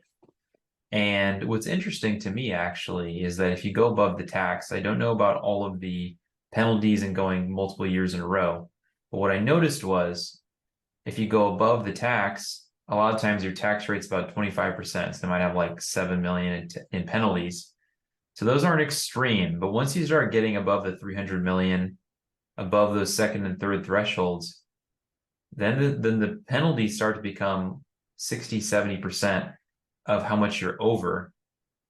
[SPEAKER 2] And what's interesting to me actually is that if you go above the tax, I don't know about all of the penalties and going multiple years in a row. But what I noticed was if you go above the tax, a lot of times your tax rate's about 25%. So they might have like $7 million in penalties. So those aren't extreme. But once you start getting above the 300 million, above those second and third thresholds, then the penalties start to become 60, 70% of how much you're over.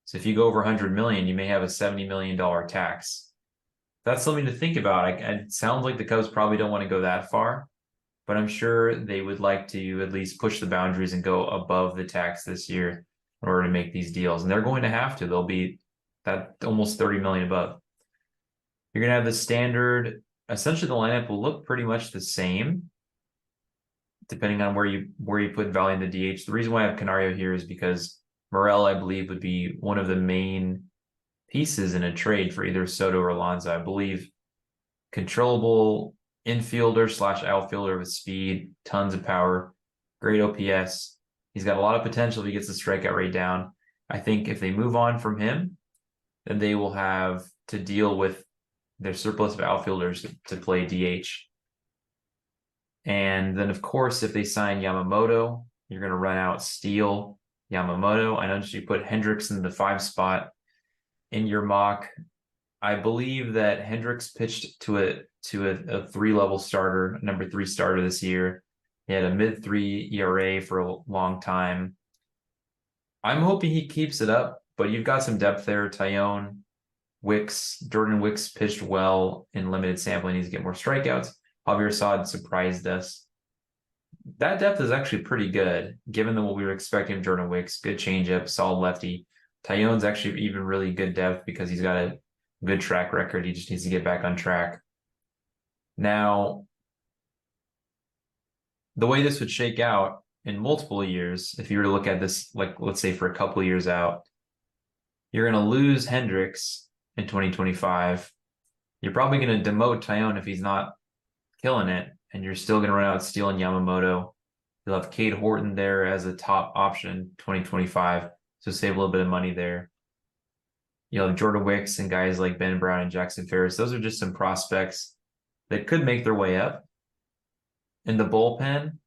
[SPEAKER 2] So if you go over 100 million, you may have a $70 million tax. That's something to think about. It sounds like the Cubs probably don't want to go that far, but I'm sure they would like to at least push the boundaries and go above the tax this year in order to make these deals. And they're going to have to. They'll be that almost 30 million above. You're going to have the standard. Essentially, the lineup will look pretty much the same, depending on where you put value in the DH. The reason why I have Canario here is because Morel, I believe, would be one of the main pieces in a trade for either Soto or Alonso. I believe controllable infielder / outfielder with speed, tons of power, great OPS. He's got a lot of potential if he gets the strikeout rate down. I think if they move on from him, then they will have to deal with their surplus of outfielders to play DH. And then, of course, if they sign Yamamoto, you're going to run out Steele, Yamamoto. I noticed you put Hendricks in the 5 spot in your mock. I believe that Hendricks pitched to a 3-level starter, number 3 starter this year. He had a mid-3 ERA for a long time. I'm hoping he keeps it up, but you've got some depth there. Tyone, Jordan Wicks pitched well in limited sampling. He needs to get more strikeouts. Javier Assad surprised us. That depth is actually pretty good, given what we were expecting of Jordan Wicks. Good changeup, solid lefty. Taillon's actually even really good depth because he's got a good track record. He just needs to get back on track. Now, the way this would shake out in multiple years, if you were to look at this, like let's say for a couple of years out, you're going to lose Hendricks in 2025. You're probably going to demote Taillon if he's not killing it, and you're still going to run out Steele and Yamamoto. You'll have Cade Horton there as a top option in 2025, so save a little bit of money there. You'll have Jordan Wicks and guys like Ben Brown and Jackson Ferris. Those are just some prospects that could make their way up. In the bullpen,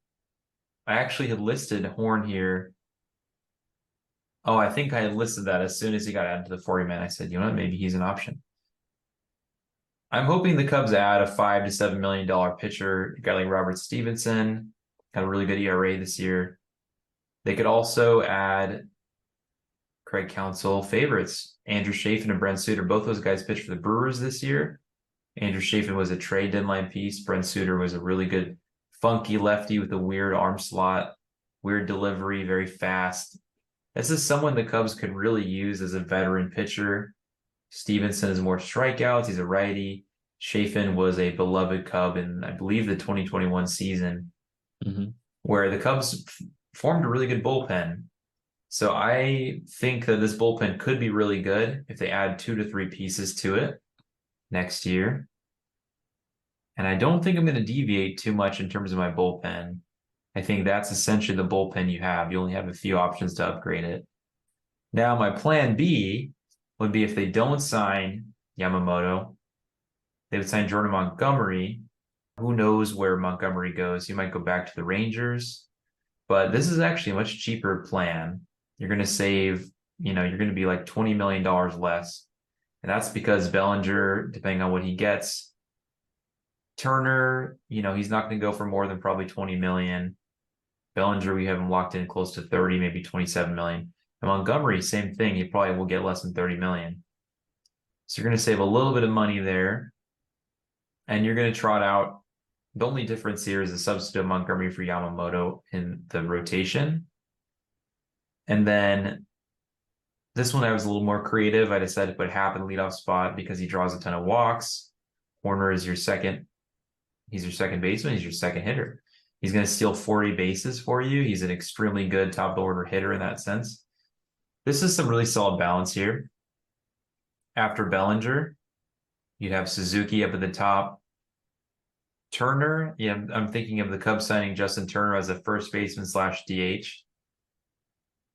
[SPEAKER 2] I actually had listed Horn here. Oh, I think I had listed that as soon as he got added to the 40-man. I said, you know what, maybe he's an option. I'm hoping the Cubs add a $5 to $7 million pitcher, a guy like Robert Stevenson, got a really good ERA this year. They could also add Craig Counsell favorites, Andrew Chafin and Brent Suter. Both those guys pitched for the Brewers this year. Andrew Chafin was a trade deadline piece. Brent Suter was a really good funky lefty with a weird arm slot, weird delivery, very fast. This is someone the Cubs could really use as a veteran pitcher. Stevenson is more strikeouts. He's a righty. Chafin was a beloved Cub in, I believe, the 2021 season, where the Cubs formed a really good bullpen. So I think that this bullpen could be really good if they add 2 to 3 pieces to it next year. And I don't think I'm going to deviate too much in terms of my bullpen. I think that's essentially the bullpen you have. You only have a few options to upgrade it. Now, my plan B would be if they don't sign Yamamoto, they would sign Jordan Montgomery. Who knows where Montgomery goes? He might go back to the Rangers. But this is actually a much cheaper plan. You're going to save, you're going to be like $20 million less. And that's because Bellinger, depending on what he gets, Turner, he's not going to go for more than probably 20 million. Bellinger, we have him locked in close to 30, maybe 27 million. And Montgomery, same thing. He probably will get less than 30 million. So you're going to save a little bit of money there. And you're going to trot out. The only difference here is the substitute of Montgomery for Yamamoto in the rotation. And then this one I was a little more creative. I decided to put Happ in the leadoff spot because he draws a ton of walks. Horner is your second. He's your second baseman. He's your second hitter. He's going to steal 40 bases for you. He's an extremely good top-of-the-order hitter in that sense. This is some really solid balance here. After Bellinger, you'd have Suzuki up at the top. Turner, I'm thinking of the Cubs signing Justin Turner as a first baseman / DH.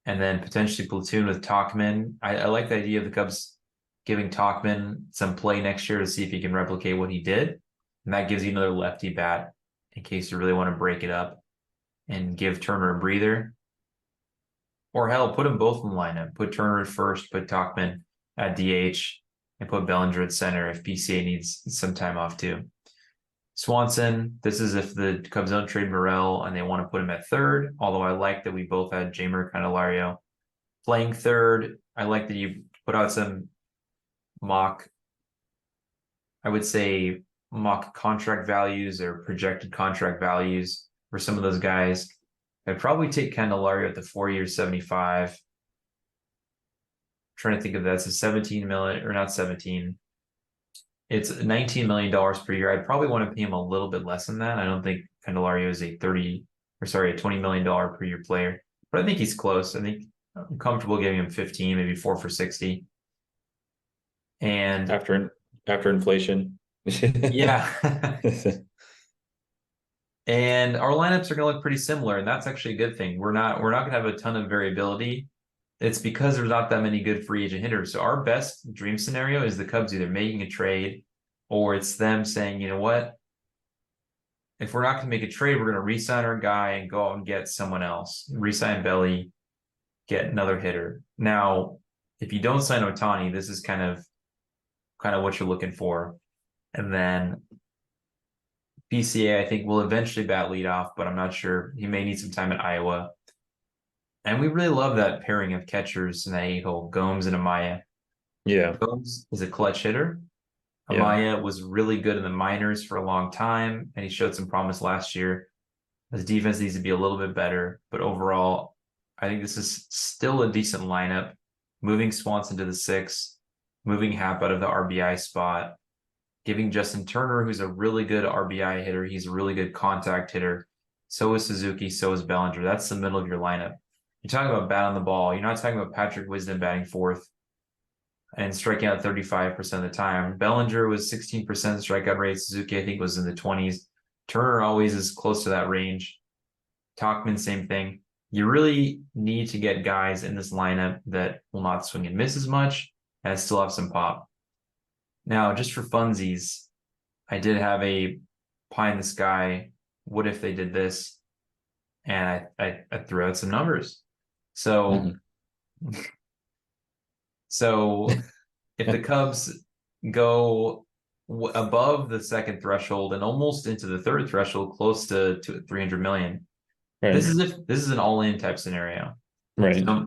[SPEAKER 2] And then potentially platoon with Tauchman. I like the idea of the Cubs giving Tauchman some play next year to see if he can replicate what he did. And that gives you another lefty bat in case you really want to break it up and give Turner a breather. Or hell, put them both in the lineup. Put Turner at first, put Tauchman at DH, and put Bellinger at center if PCA needs some time off too. Swanson, this is if the Cubs don't trade Morel and they want to put him at third, although I like that we both had Jeimer Candelario playing third. I like that you put out some mock contract values or projected contract values for some of those guys. I'd probably take Candelario at the 4 years, 75. I'm trying to think of that. It's a 17 million, or not 17. It's $19 million per year. I'd probably want to pay him a little bit less than that. I don't think Candelario is a $20 million per year player, but I think he's close. I think I'm comfortable giving him 15, maybe 4 for 60. And
[SPEAKER 3] after inflation.
[SPEAKER 2] Yeah. And our lineups are going to look pretty similar, and that's actually a good thing. We're not going to have a ton of variability. It's because there's not that many good free agent hitters. So our best dream scenario is the Cubs either making a trade or it's them saying, you know what? If we're not going to make a trade, we're going to re-sign our guy and go out and get someone else. Re-sign Belly, get another hitter. Now, if you don't sign Ohtani, this is kind of what you're looking for. And then PCA, I think, will eventually bat leadoff, but I'm not sure. He may need some time at Iowa. And we really love that pairing of catchers in that 8-hole, Gomes and Amaya.
[SPEAKER 3] Yeah.
[SPEAKER 2] Jones is a clutch hitter.
[SPEAKER 3] Yeah.
[SPEAKER 2] Amaya was really good in the minors for a long time, and he showed some promise last year. His defense needs to be a little bit better, but overall, I think this is still a decent lineup. Moving Swanson to the 6, moving Happ out of the RBI spot, giving Justin Turner, who's a really good RBI hitter, he's a really good contact hitter. So is Suzuki, so is Bellinger. That's the middle of your lineup. You're talking about bat on the ball. You're not talking about Patrick Wisdom batting fourth and striking out 35% of the time. Bellinger was 16% strikeout rate. Suzuki, I think, was in the 20s. Turner always is close to that range. Tauchman, same thing. You really need to get guys in this lineup that will not swing and miss as much and still have some pop. Now, just for funsies, I did have a pie in the sky. What if they did this? And I threw out some numbers. So, so if the Cubs go above the second threshold and almost into the third threshold, close to 300 million,
[SPEAKER 3] Right.
[SPEAKER 2] this is an all-in type scenario.
[SPEAKER 3] Right.
[SPEAKER 2] So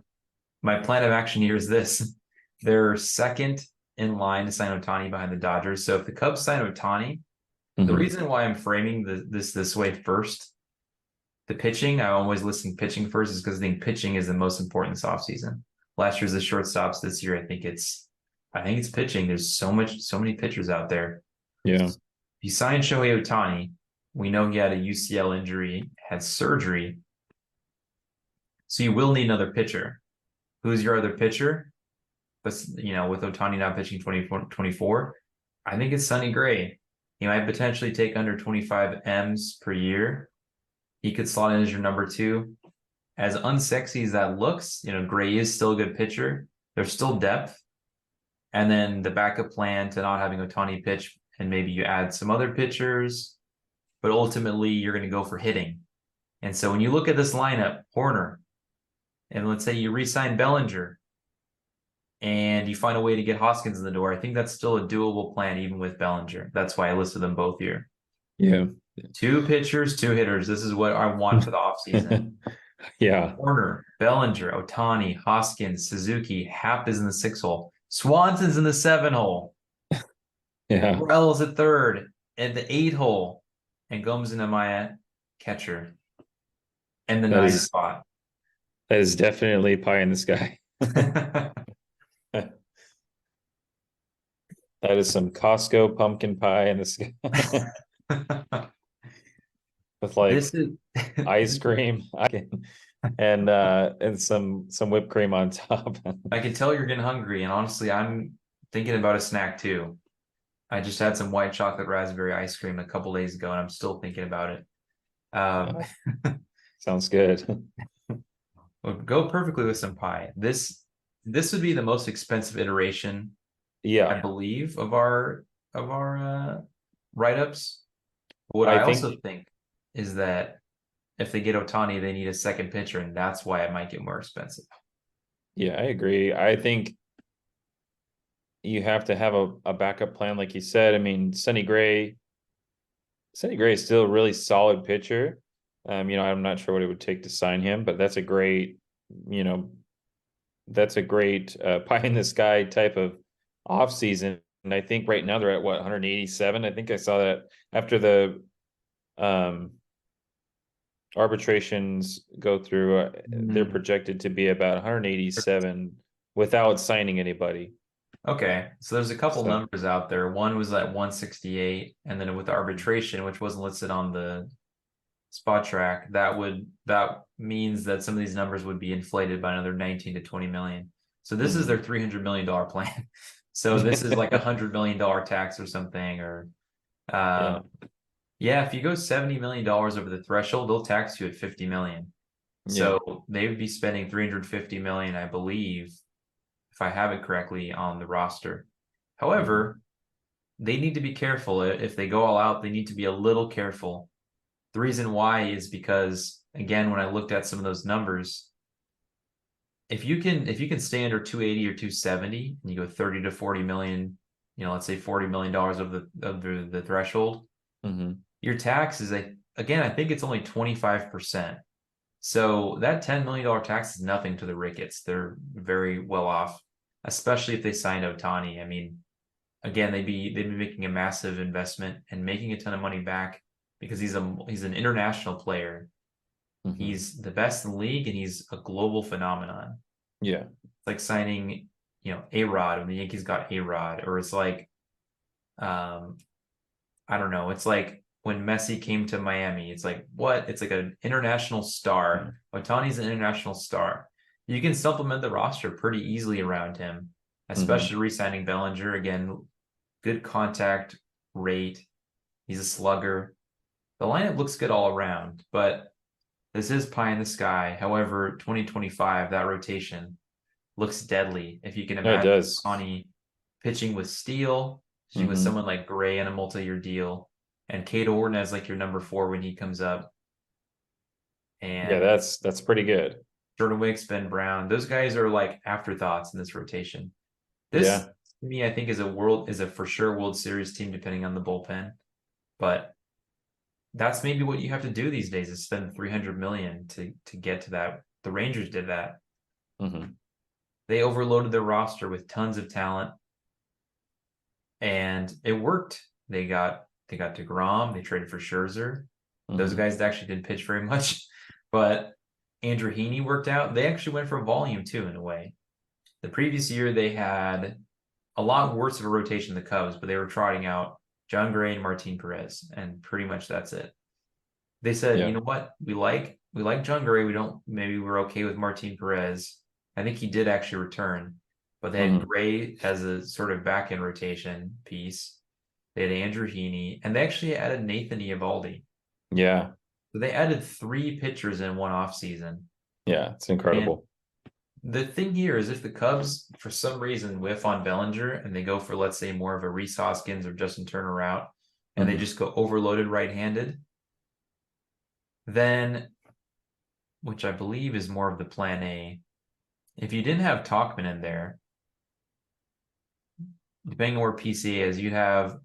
[SPEAKER 2] my plan of action here is this: they're second in line to sign Ohtani behind the Dodgers. So if the Cubs sign Ohtani, the reason why I'm framing this way first, the pitching, I always listen pitching first, is because I think pitching is the most important this offseason. Last year's the shortstops. This year, I think it's pitching. There's so many pitchers out there.
[SPEAKER 3] Yeah.
[SPEAKER 2] If you sign Shohei Ohtani, we know he had a UCL injury, had surgery. So you will need another pitcher. Who's your other pitcher? But with Ohtani not pitching 2024, I think it's Sonny Gray. He might potentially take under 25 M's per year. He could slot in as your number 2. As unsexy as that looks, Gray is still a good pitcher. There's still depth. And then the backup plan to not having Ohtani pitch, and maybe you add some other pitchers, but ultimately you're going to go for hitting. And so when you look at this lineup, Horner, and let's say you re-sign Bellinger, and you find a way to get Hoskins in the door, I think that's still a doable plan even with Bellinger. That's why I listed them both here.
[SPEAKER 3] Yeah.
[SPEAKER 2] 2 pitchers, 2 hitters. This is what I want for the offseason.
[SPEAKER 3] Yeah.
[SPEAKER 2] Horner, Bellinger, Ohtani, Hoskins, Suzuki, Happ is in the 6 hole. Swanson's in the 7 hole.
[SPEAKER 3] Yeah.
[SPEAKER 2] Morel's at 3rd, and the 8 hole. And Gomes and Amaya, catcher. And the 9 spot.
[SPEAKER 3] That is definitely pie in the sky. That is some Costco pumpkin pie in the sky. With like ice cream and some whipped cream on top.
[SPEAKER 2] I can tell you're getting hungry, and honestly, I'm thinking about a snack too. I just had some white chocolate raspberry ice cream a couple days ago, and I'm still thinking about it.
[SPEAKER 3] Sounds good.
[SPEAKER 2] Would go perfectly with some pie. This would be the most expensive iteration, I believe, of our write-ups. What I also think is that if they get Ohtani, they need a second pitcher, and that's why it might get more expensive.
[SPEAKER 3] Yeah, I agree. I think you have to have a backup plan, like you said. I mean, Sonny Gray is still a really solid pitcher. I'm not sure what it would take to sign him, but that's a great pie in the sky type of offseason. And I think right now they're at 187. I think I saw that after the arbitrations go through, they're projected to be about 187 without signing anybody.
[SPEAKER 2] Okay, so there's a couple numbers out there. One was at 168, and then with the arbitration, which wasn't listed on the spot track, that means that some of these numbers would be inflated by another 19 to 20 million. So this is their $300 million plan. So this is like $100 million tax or something, or if you go $70 million over the threshold, they'll tax you at 50 million. So they would be spending 350 million, I believe, if I have it correctly, on the roster. However, they need to be careful. If they go all out, they need to be a little careful. The reason why is because, again, when I looked at some of those numbers, if you can stay under 280 or 270 and you go 30 to 40 million, let's say $40 million over the threshold, your tax is I think it's only 25%. So that $10 million tax is nothing to the Ricketts. They're very well off. especially if they signed Ohtani. I mean, again, they'd be making a massive investment and making a ton of money back because he's an international player.
[SPEAKER 3] Mhm.
[SPEAKER 2] He's the best in the league and he's a global phenomenon.
[SPEAKER 3] Yeah.
[SPEAKER 2] It's like signing, A-Rod when the Yankees got A-Rod, or it's like, I don't know. It's like when Messi came to Miami. It's like, what? It's like an international star. Ohtani's an international star. You can supplement the roster pretty easily around him, especially re-signing Bellinger. Again, good contact rate. He's a slugger. The lineup looks good all around, but this is pie in the sky. However, 2025, that rotation looks deadly. If you can
[SPEAKER 3] Yeah, it
[SPEAKER 2] imagine
[SPEAKER 3] does.
[SPEAKER 2] Ohtani pitching with Steele, pitching with someone like Gray on a multi-year deal, and Cade Orton as like your number 4 when he comes up. And
[SPEAKER 3] Yeah, that's pretty good.
[SPEAKER 2] Jordan Wicks, Ben Brown, those guys are like afterthoughts in this rotation. This to me, I think is a for sure World Series team, depending on the bullpen. But that's maybe what you have to do these days is spend $300 million to get to that. The Rangers did that. They overloaded their roster with tons of talent, and it worked. They got DeGrom. They traded for Scherzer. Those guys actually didn't pitch very much, but Andrew Heaney worked out. They actually went for volume too, in a way. The previous year they had a lot worse of a rotation than the Cubs, but they were trotting out John Gray and Martin Perez, and pretty much that's it. They said, you know what, we like John Gray. Maybe we're okay with Martin Perez. I think he did actually return, but they had Gray as a sort of back end rotation piece. They had Andrew Heaney, and they actually added Nathan Eovaldi.
[SPEAKER 3] Yeah.
[SPEAKER 2] So they added 3 pitchers in one offseason.
[SPEAKER 3] Yeah, it's incredible.
[SPEAKER 2] And the thing here is if the Cubs, for some reason, whiff on Bellinger and they go for, let's say, more of a Rhys Hoskins or Justin Turner route, and they just go overloaded right-handed, then, which I believe is more of the plan A, if you didn't have Tauchman in there, depending on where PCA is, you'd have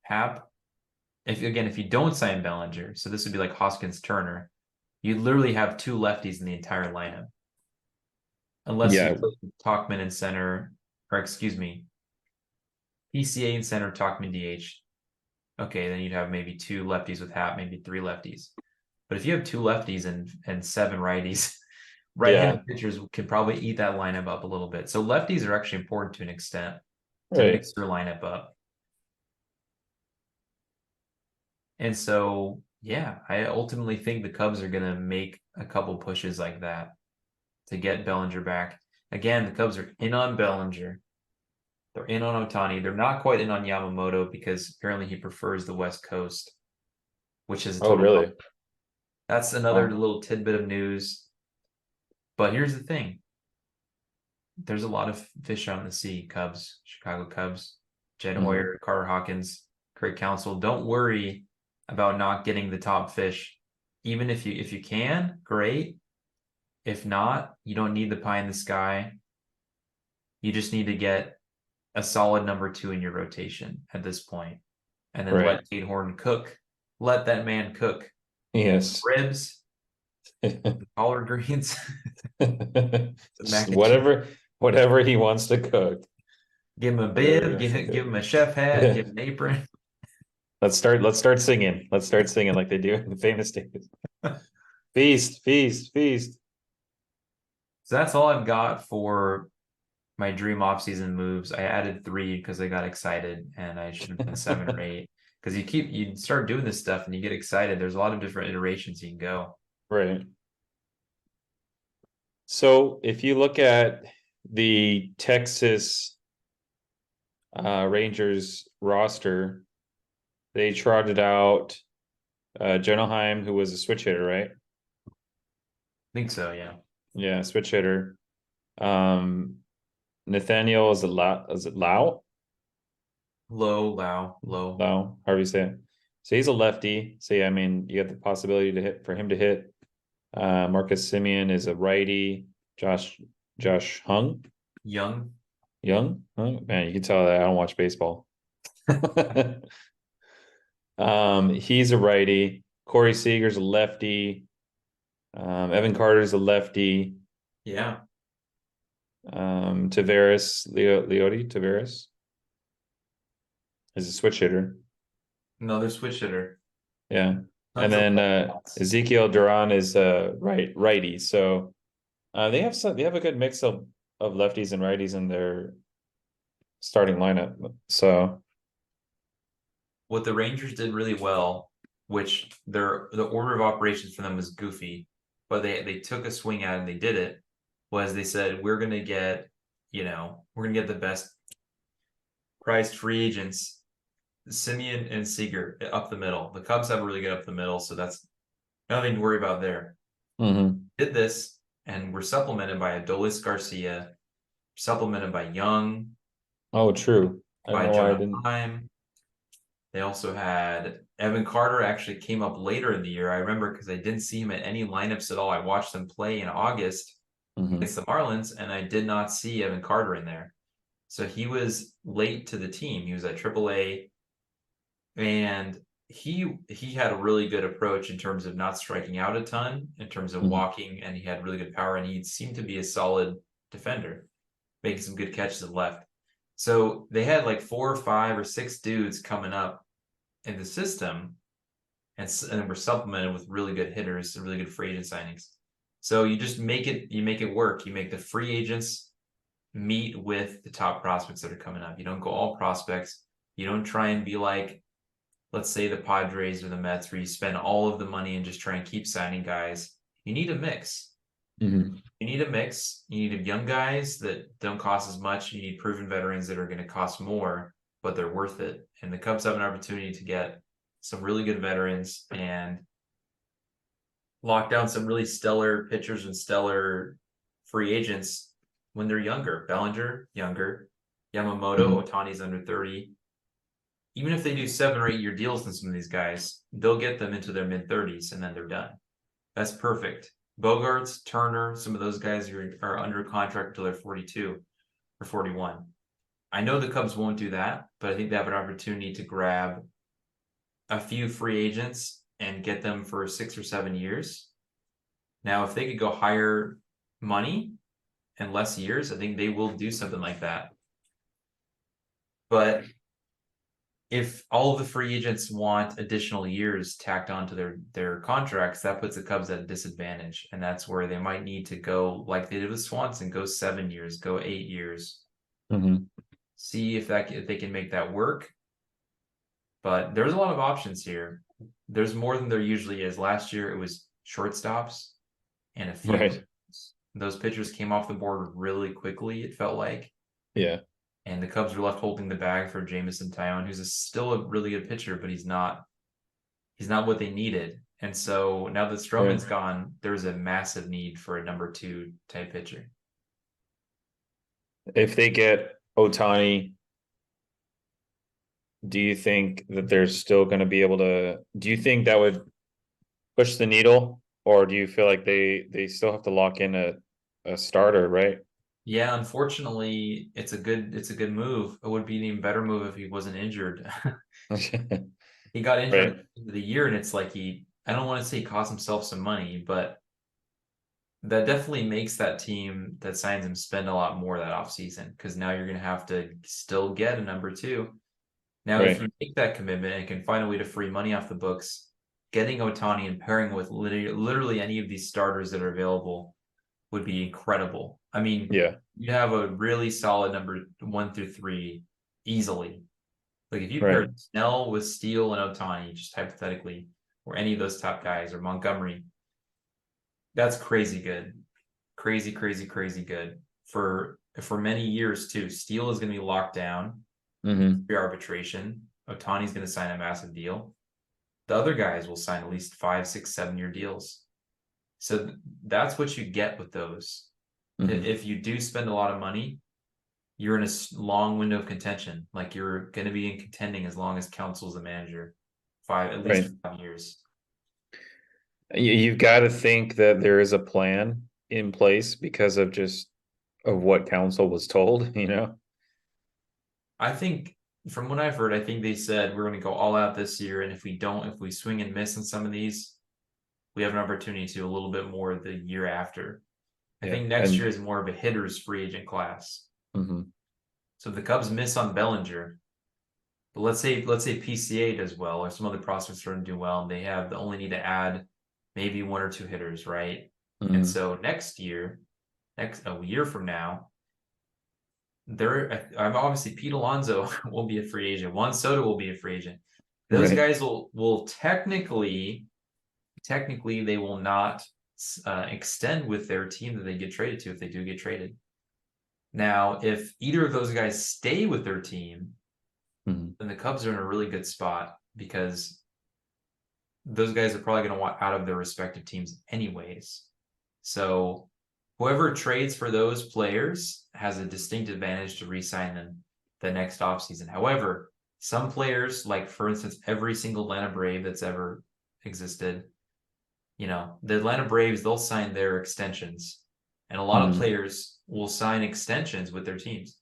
[SPEAKER 2] Hap. If you don't sign Bellinger, so this would be like Hoskins Turner, you literally have 2 lefties in the entire lineup. Unless you put Tauchman in center, or excuse me, PCA in center, Tauchman DH. Okay, then you'd have maybe 2 lefties with Hap, maybe 3 lefties. But if you have 2 lefties and 7 righties, right-handed pitchers can probably eat that lineup up a little bit. So lefties are actually important to an extent to mix your lineup up. And so, yeah, I ultimately think the Cubs are going to make a couple pushes like that to get Bellinger back. Again, the Cubs are in on Bellinger. They're in on Ohtani. They're not quite in on Yamamoto because apparently he prefers the West Coast, which is a total
[SPEAKER 3] really?
[SPEAKER 2] That's another little tidbit of news. But here's the thing. There's a lot of fish out in the sea. Cubs, Chicago Cubs, Jed Hoyer, Carter Hawkins, Craig Counsell. Don't worry about not getting the top fish. Even if you can, great. If not, you don't need the pie in the sky. You just need to get a solid number 2 in your rotation at this point. And then let Cade Horton cook. Let that man cook.
[SPEAKER 3] Yes.
[SPEAKER 2] Ribs, collard greens.
[SPEAKER 3] Whatever he wants to cook.
[SPEAKER 2] Give him a bib, give him a chef hat, give him an apron.
[SPEAKER 3] Let's start singing. Let's start singing like they do in the famous days. Feast, feast, feast.
[SPEAKER 2] So that's all I've got for my dream offseason moves. I added 3 because I got excited, and I should have done 7 or 8. Because you start doing this stuff and you get excited. There's a lot of different iterations you can go.
[SPEAKER 3] Right. So if you look at the Texas Rangers roster, they trotted out Jonaheim, who was a switch hitter, right?
[SPEAKER 2] I think so, yeah.
[SPEAKER 3] Yeah, switch hitter. Nathaniel, is it Lau?
[SPEAKER 2] Low.
[SPEAKER 3] However you say it. So he's a lefty. So yeah, I mean, you got the possibility to hit. Marcus Simeon is a righty. Josh Young. Oh, man, you can tell that I don't watch baseball. He's a righty. Corey Seager's a lefty. Evan Carter's a lefty.
[SPEAKER 2] Yeah.
[SPEAKER 3] Leody Tavares is a switch hitter.
[SPEAKER 2] Another switch hitter.
[SPEAKER 3] Yeah. And
[SPEAKER 2] Tons of
[SPEAKER 3] then Ezekiel Duran is righty. So they have a good mix of lefties and righties in their starting lineup. So
[SPEAKER 2] what the Rangers did really well, which the order of operations for them was goofy, but they took a swing at it and they did it, was they said, we're gonna get the best priced free agents, Simeon and Seager up the middle. The Cubs have a really good up the middle, so that's nothing to worry about there. Did this, and we're supplemented by Adolis Garcia, supplemented by Young.
[SPEAKER 3] Oh, true.
[SPEAKER 2] By Jonah Heim. They also had Evan Carter actually came up later in the year. I remember because I didn't see him at any lineups at all. I watched them play in August against the Marlins, and I did not see Evan Carter in there. So he was late to the team. He was at AAA, and he had a really good approach in terms of not striking out a ton, in terms of walking, and he had really good power, and he seemed to be a solid defender, making some good catches to the left. So they had like 4 or 5 or 6 dudes coming up in the system, and we're supplemented with really good hitters and really good free agent signings. So you just make it work. You make the free agents meet with the top prospects that are coming up. You don't go all prospects. You don't try and be like, let's say the Padres or the Mets, where you spend all of the money and just try and keep signing guys. You need a mix. You need a mix. You need young guys that don't cost as much. You need proven veterans that are going to cost more, but they're worth it. And the Cubs have an opportunity to get some really good veterans and lock down some really stellar pitchers and stellar free agents when they're younger. Bellinger, younger. Yamamoto, Ohtani's under 30. Even if they do 7 or 8 year deals with some of these guys, they'll get them into their mid-30s and then they're done. That's perfect. Bogarts, Turner, some of those guys are under contract until they're 42 or 41. I know the Cubs won't do that, but I think they have an opportunity to grab a few free agents and get them for 6 or 7 years. Now, if they could go higher money and less years, I think they will do something like that. But if all of the free agents want additional years tacked onto their contracts, that puts the Cubs at a disadvantage. And that's where they might need to go like they did with Swanson, go 7 years, go 8 years. See if they can make that work. But there's a lot of options here. There's more than there usually is. Last year it was shortstops and a few.
[SPEAKER 3] Right.
[SPEAKER 2] Those pitchers came off the board really quickly, it felt like.
[SPEAKER 3] Yeah.
[SPEAKER 2] And the Cubs were left holding the bag for Jameson Taillon, who's still a really good pitcher, but he's not what they needed. And so now that Stroman's gone, there's a massive need for a number 2 type pitcher.
[SPEAKER 3] If they get Ohtani, do you think that they're still going to be able to? Do you think that would push the needle, or do you feel like they still have to lock in a starter, right?
[SPEAKER 2] Yeah, unfortunately, it's a good move. It would be an even better move if he wasn't injured. He got injured at the end of the year, and it's like I don't want to say he cost himself some money, but that definitely makes that team that signs him spend a lot more that offseason, because now you're going to have to still get a number 2. Now, if you make that commitment and can find a way to free money off the books, getting Ohtani and pairing with literally any of these starters that are available would be incredible. I mean, you have a really solid number 1 through 3 easily. Like if you pair Snell with Steele and Ohtani, just hypothetically, or any of those top guys, or Montgomery, that's crazy good. Crazy good for many years too. Steele is going to be locked down. Free arbitration. Ohtani's going to sign a massive deal. The other guys will sign at least 5, 6, 7 year deals. So that's what you get with those. If you do spend a lot of money, you're in a long window of contention. Like you're going to be in contending as long as Counsell's the manager, at least 5 years.
[SPEAKER 3] You've got to think that there is a plan in place because of what Counsell was told,
[SPEAKER 2] I think from what I've heard, I think they said we're going to go all out this year. And if we swing and miss on some of these, we have an opportunity to a little bit more the year after. I think next year is more of a hitter's free agent class.
[SPEAKER 3] Mm-hmm.
[SPEAKER 2] So if the Cubs miss on Bellinger, but let's say PCA does well, or some other prospects are going to do well, and they only need to add maybe 1 or 2 hitters, right?
[SPEAKER 3] Mm-hmm.
[SPEAKER 2] And so a year from now, I'm obviously Pete Alonso will be a free agent. Juan Soto will be a free agent. Those guys will technically they will not extend with their team that they get traded to if they do get traded. Now, if either of those guys stay with their team, then the Cubs are in a really good spot because those guys are probably going to want out of their respective teams anyways. So whoever trades for those players has a distinct advantage to re-sign them the next offseason. However, some players, like for instance, every single Atlanta Brave that's ever existed, the Atlanta Braves, they'll sign their extensions. And a lot of players will sign extensions with their teams.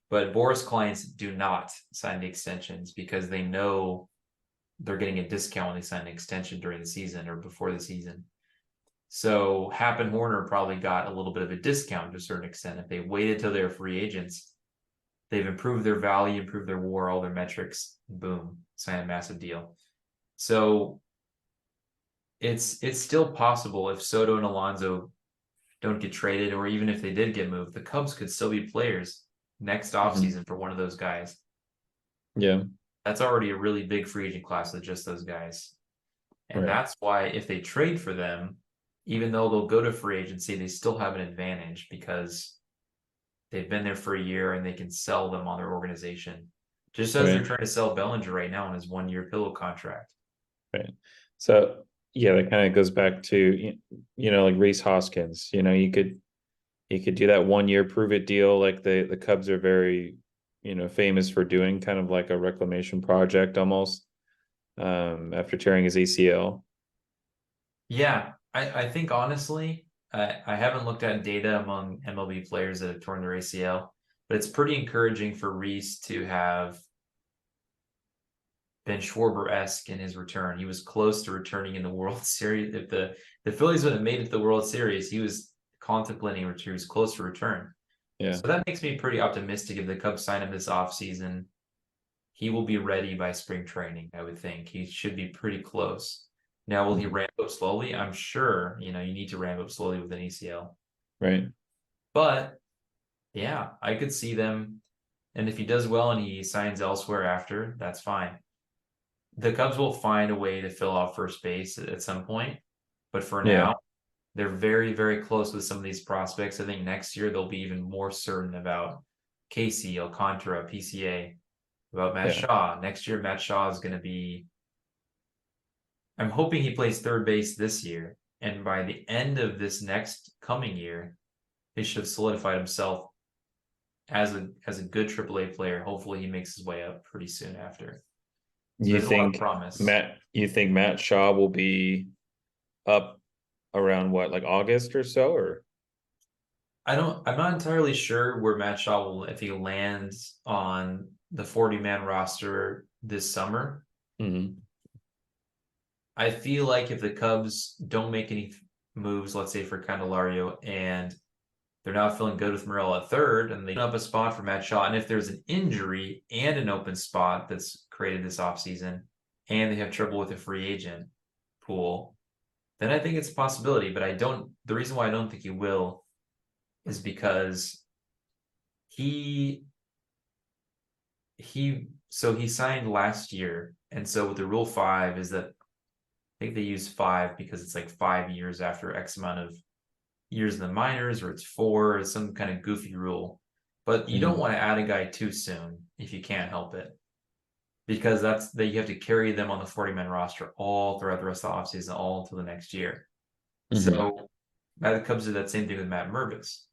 [SPEAKER 2] But Boris clients do not sign the extensions because they know they're getting a discount when they sign an extension during the season or before the season. So Happ and Horner probably got a little bit of a discount to a certain extent. If they waited till they're free agents, they've improved their value, improved their WAR, all their metrics, boom, sign a massive deal. So it's still possible if Soto and Alonso don't get traded, or even if they did get moved, the Cubs could still be players next offseason for one of those guys.
[SPEAKER 3] Yeah.
[SPEAKER 2] That's already a really big free agent class with just those guys. And that's why if they trade for them, even though they'll go to free agency, they still have an advantage because they've been there for a year and they can sell them on their organization. Just as they're trying to sell Bellinger right now on his 1-year pillow contract.
[SPEAKER 3] Right. So yeah, that kind of goes back to like Rhys Hoskins. You could do that 1-year prove it deal, like the Cubs are very famous for doing, kind of like a reclamation project almost, after tearing his ACL.
[SPEAKER 2] Yeah, I think honestly, I haven't looked at data among MLB players that have torn their ACL, but it's pretty encouraging for Rhys to have been Schwarber-esque in his return. He was close to returning in the World Series. If the Phillies would have made it to the World Series, he was contemplating a return. He was close to return.
[SPEAKER 3] Yeah.
[SPEAKER 2] So that makes me pretty optimistic. If the Cubs sign him this offseason, he will be ready by spring training, I would think. He should be pretty close. Now, will he ramp up slowly? I'm sure, you need to ramp up slowly with an ACL.
[SPEAKER 3] Right.
[SPEAKER 2] But, yeah, I could see them. And if he does well and he signs elsewhere after, that's fine. The Cubs will find a way to fill out first base at some point. But for now, they're very, very close with some of these prospects. I think next year they'll be even more certain about Casey, Alcantara, PCA, about Matt Shaw. Next year, Matt Shaw is going to be... I'm hoping he plays third base this year. And by the end of this next coming year, he should have solidified himself as a good AAA player. Hopefully he makes his way up pretty soon after. So
[SPEAKER 3] you think Matt Shaw will be up around what, like August or so, or?
[SPEAKER 2] I'm not entirely sure where Matt Shaw will, if he lands on the 40-man roster this summer. I feel like if the Cubs don't make any moves, let's say for Candelario, and they're not feeling good with Morel at third, and they open up a spot for Matt Shaw, and if there's an injury and an open spot that's created this offseason, and they have trouble with a free agent pool, then I think it's a possibility. But the reason why I don't think he will is because he signed last year, and so with the Rule 5 is that I think they use 5 because it's like 5 years after X amount of years in the minors, or it's 4, or some kind of goofy rule. But you don't want to add a guy too soon if you can't help it, because you have to carry them on the 40-man roster all throughout the rest of the offseason, all until the next year. So the Cubs did that same thing with Matt Mervis.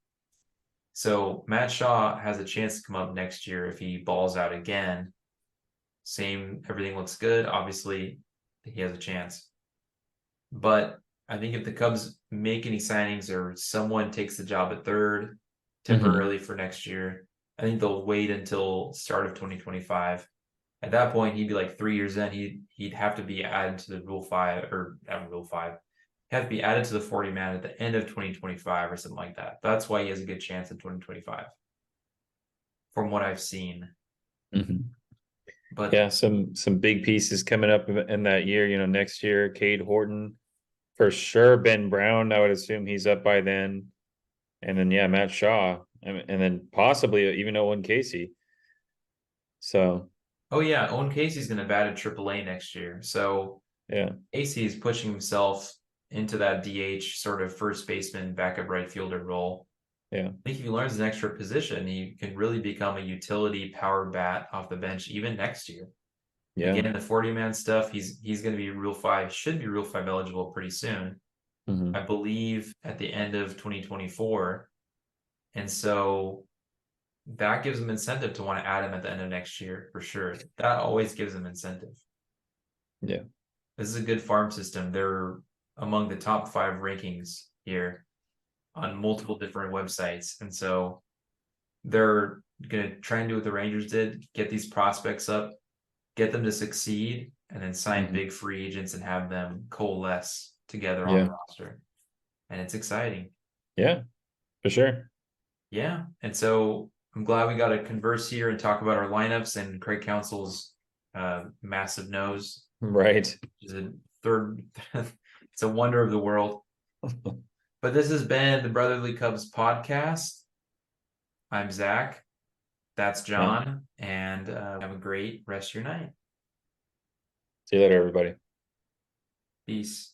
[SPEAKER 2] So Matt Shaw has a chance to come up next year if he balls out again. Everything looks good. Obviously, he has a chance. But I think if the Cubs make any signings or someone takes the job at third temporarily for next year, I think they'll wait until start of 2025. At that point, he'd be like 3 years in. He'd have to be added to the Rule 5, or not Rule 5, have to be added to the 40 man at the end of 2025 or something like that. That's why he has a good chance in 2025, from what I've seen. But
[SPEAKER 3] yeah, some big pieces coming up in that year. You know, next year, Cade Horton for sure. Ben Brown, I would assume he's up by then, and then yeah, Matt Shaw, and then possibly even Owen Casey. So,
[SPEAKER 2] oh yeah, Owen Casey's going to bat at AAA next year. So
[SPEAKER 3] yeah,
[SPEAKER 2] Casey is pushing himself into that DH sort of first baseman, backup right fielder role.
[SPEAKER 3] yeah.
[SPEAKER 2] I think if he learns an extra position, he can really become a utility power bat off the bench even next year.
[SPEAKER 3] Yeah.
[SPEAKER 2] Again, the 40 man stuff, he's going to be Rule 5, should be Rule 5 eligible pretty soon. I believe at the end of 2024. And so that gives him incentive to want to add him at the end of next year for sure. That always gives him incentive.
[SPEAKER 3] Yeah.
[SPEAKER 2] This is a good farm system. They're among the top 5 rankings here on multiple different websites. And so they're going to try and do what the Rangers did, get these prospects up, get them to succeed, and then sign big free agents and have them coalesce together on the roster. And it's exciting.
[SPEAKER 3] Yeah, for sure.
[SPEAKER 2] Yeah. And so I'm glad we got to converse here and talk about our lineups and Craig Counsell's massive nose.
[SPEAKER 3] Right.
[SPEAKER 2] Which is a third, it's a wonder of the world. But this has been the Brotherly Cubs podcast. I'm Zach. That's John. And have a great rest of your night.
[SPEAKER 3] See you later, everybody.
[SPEAKER 2] Peace.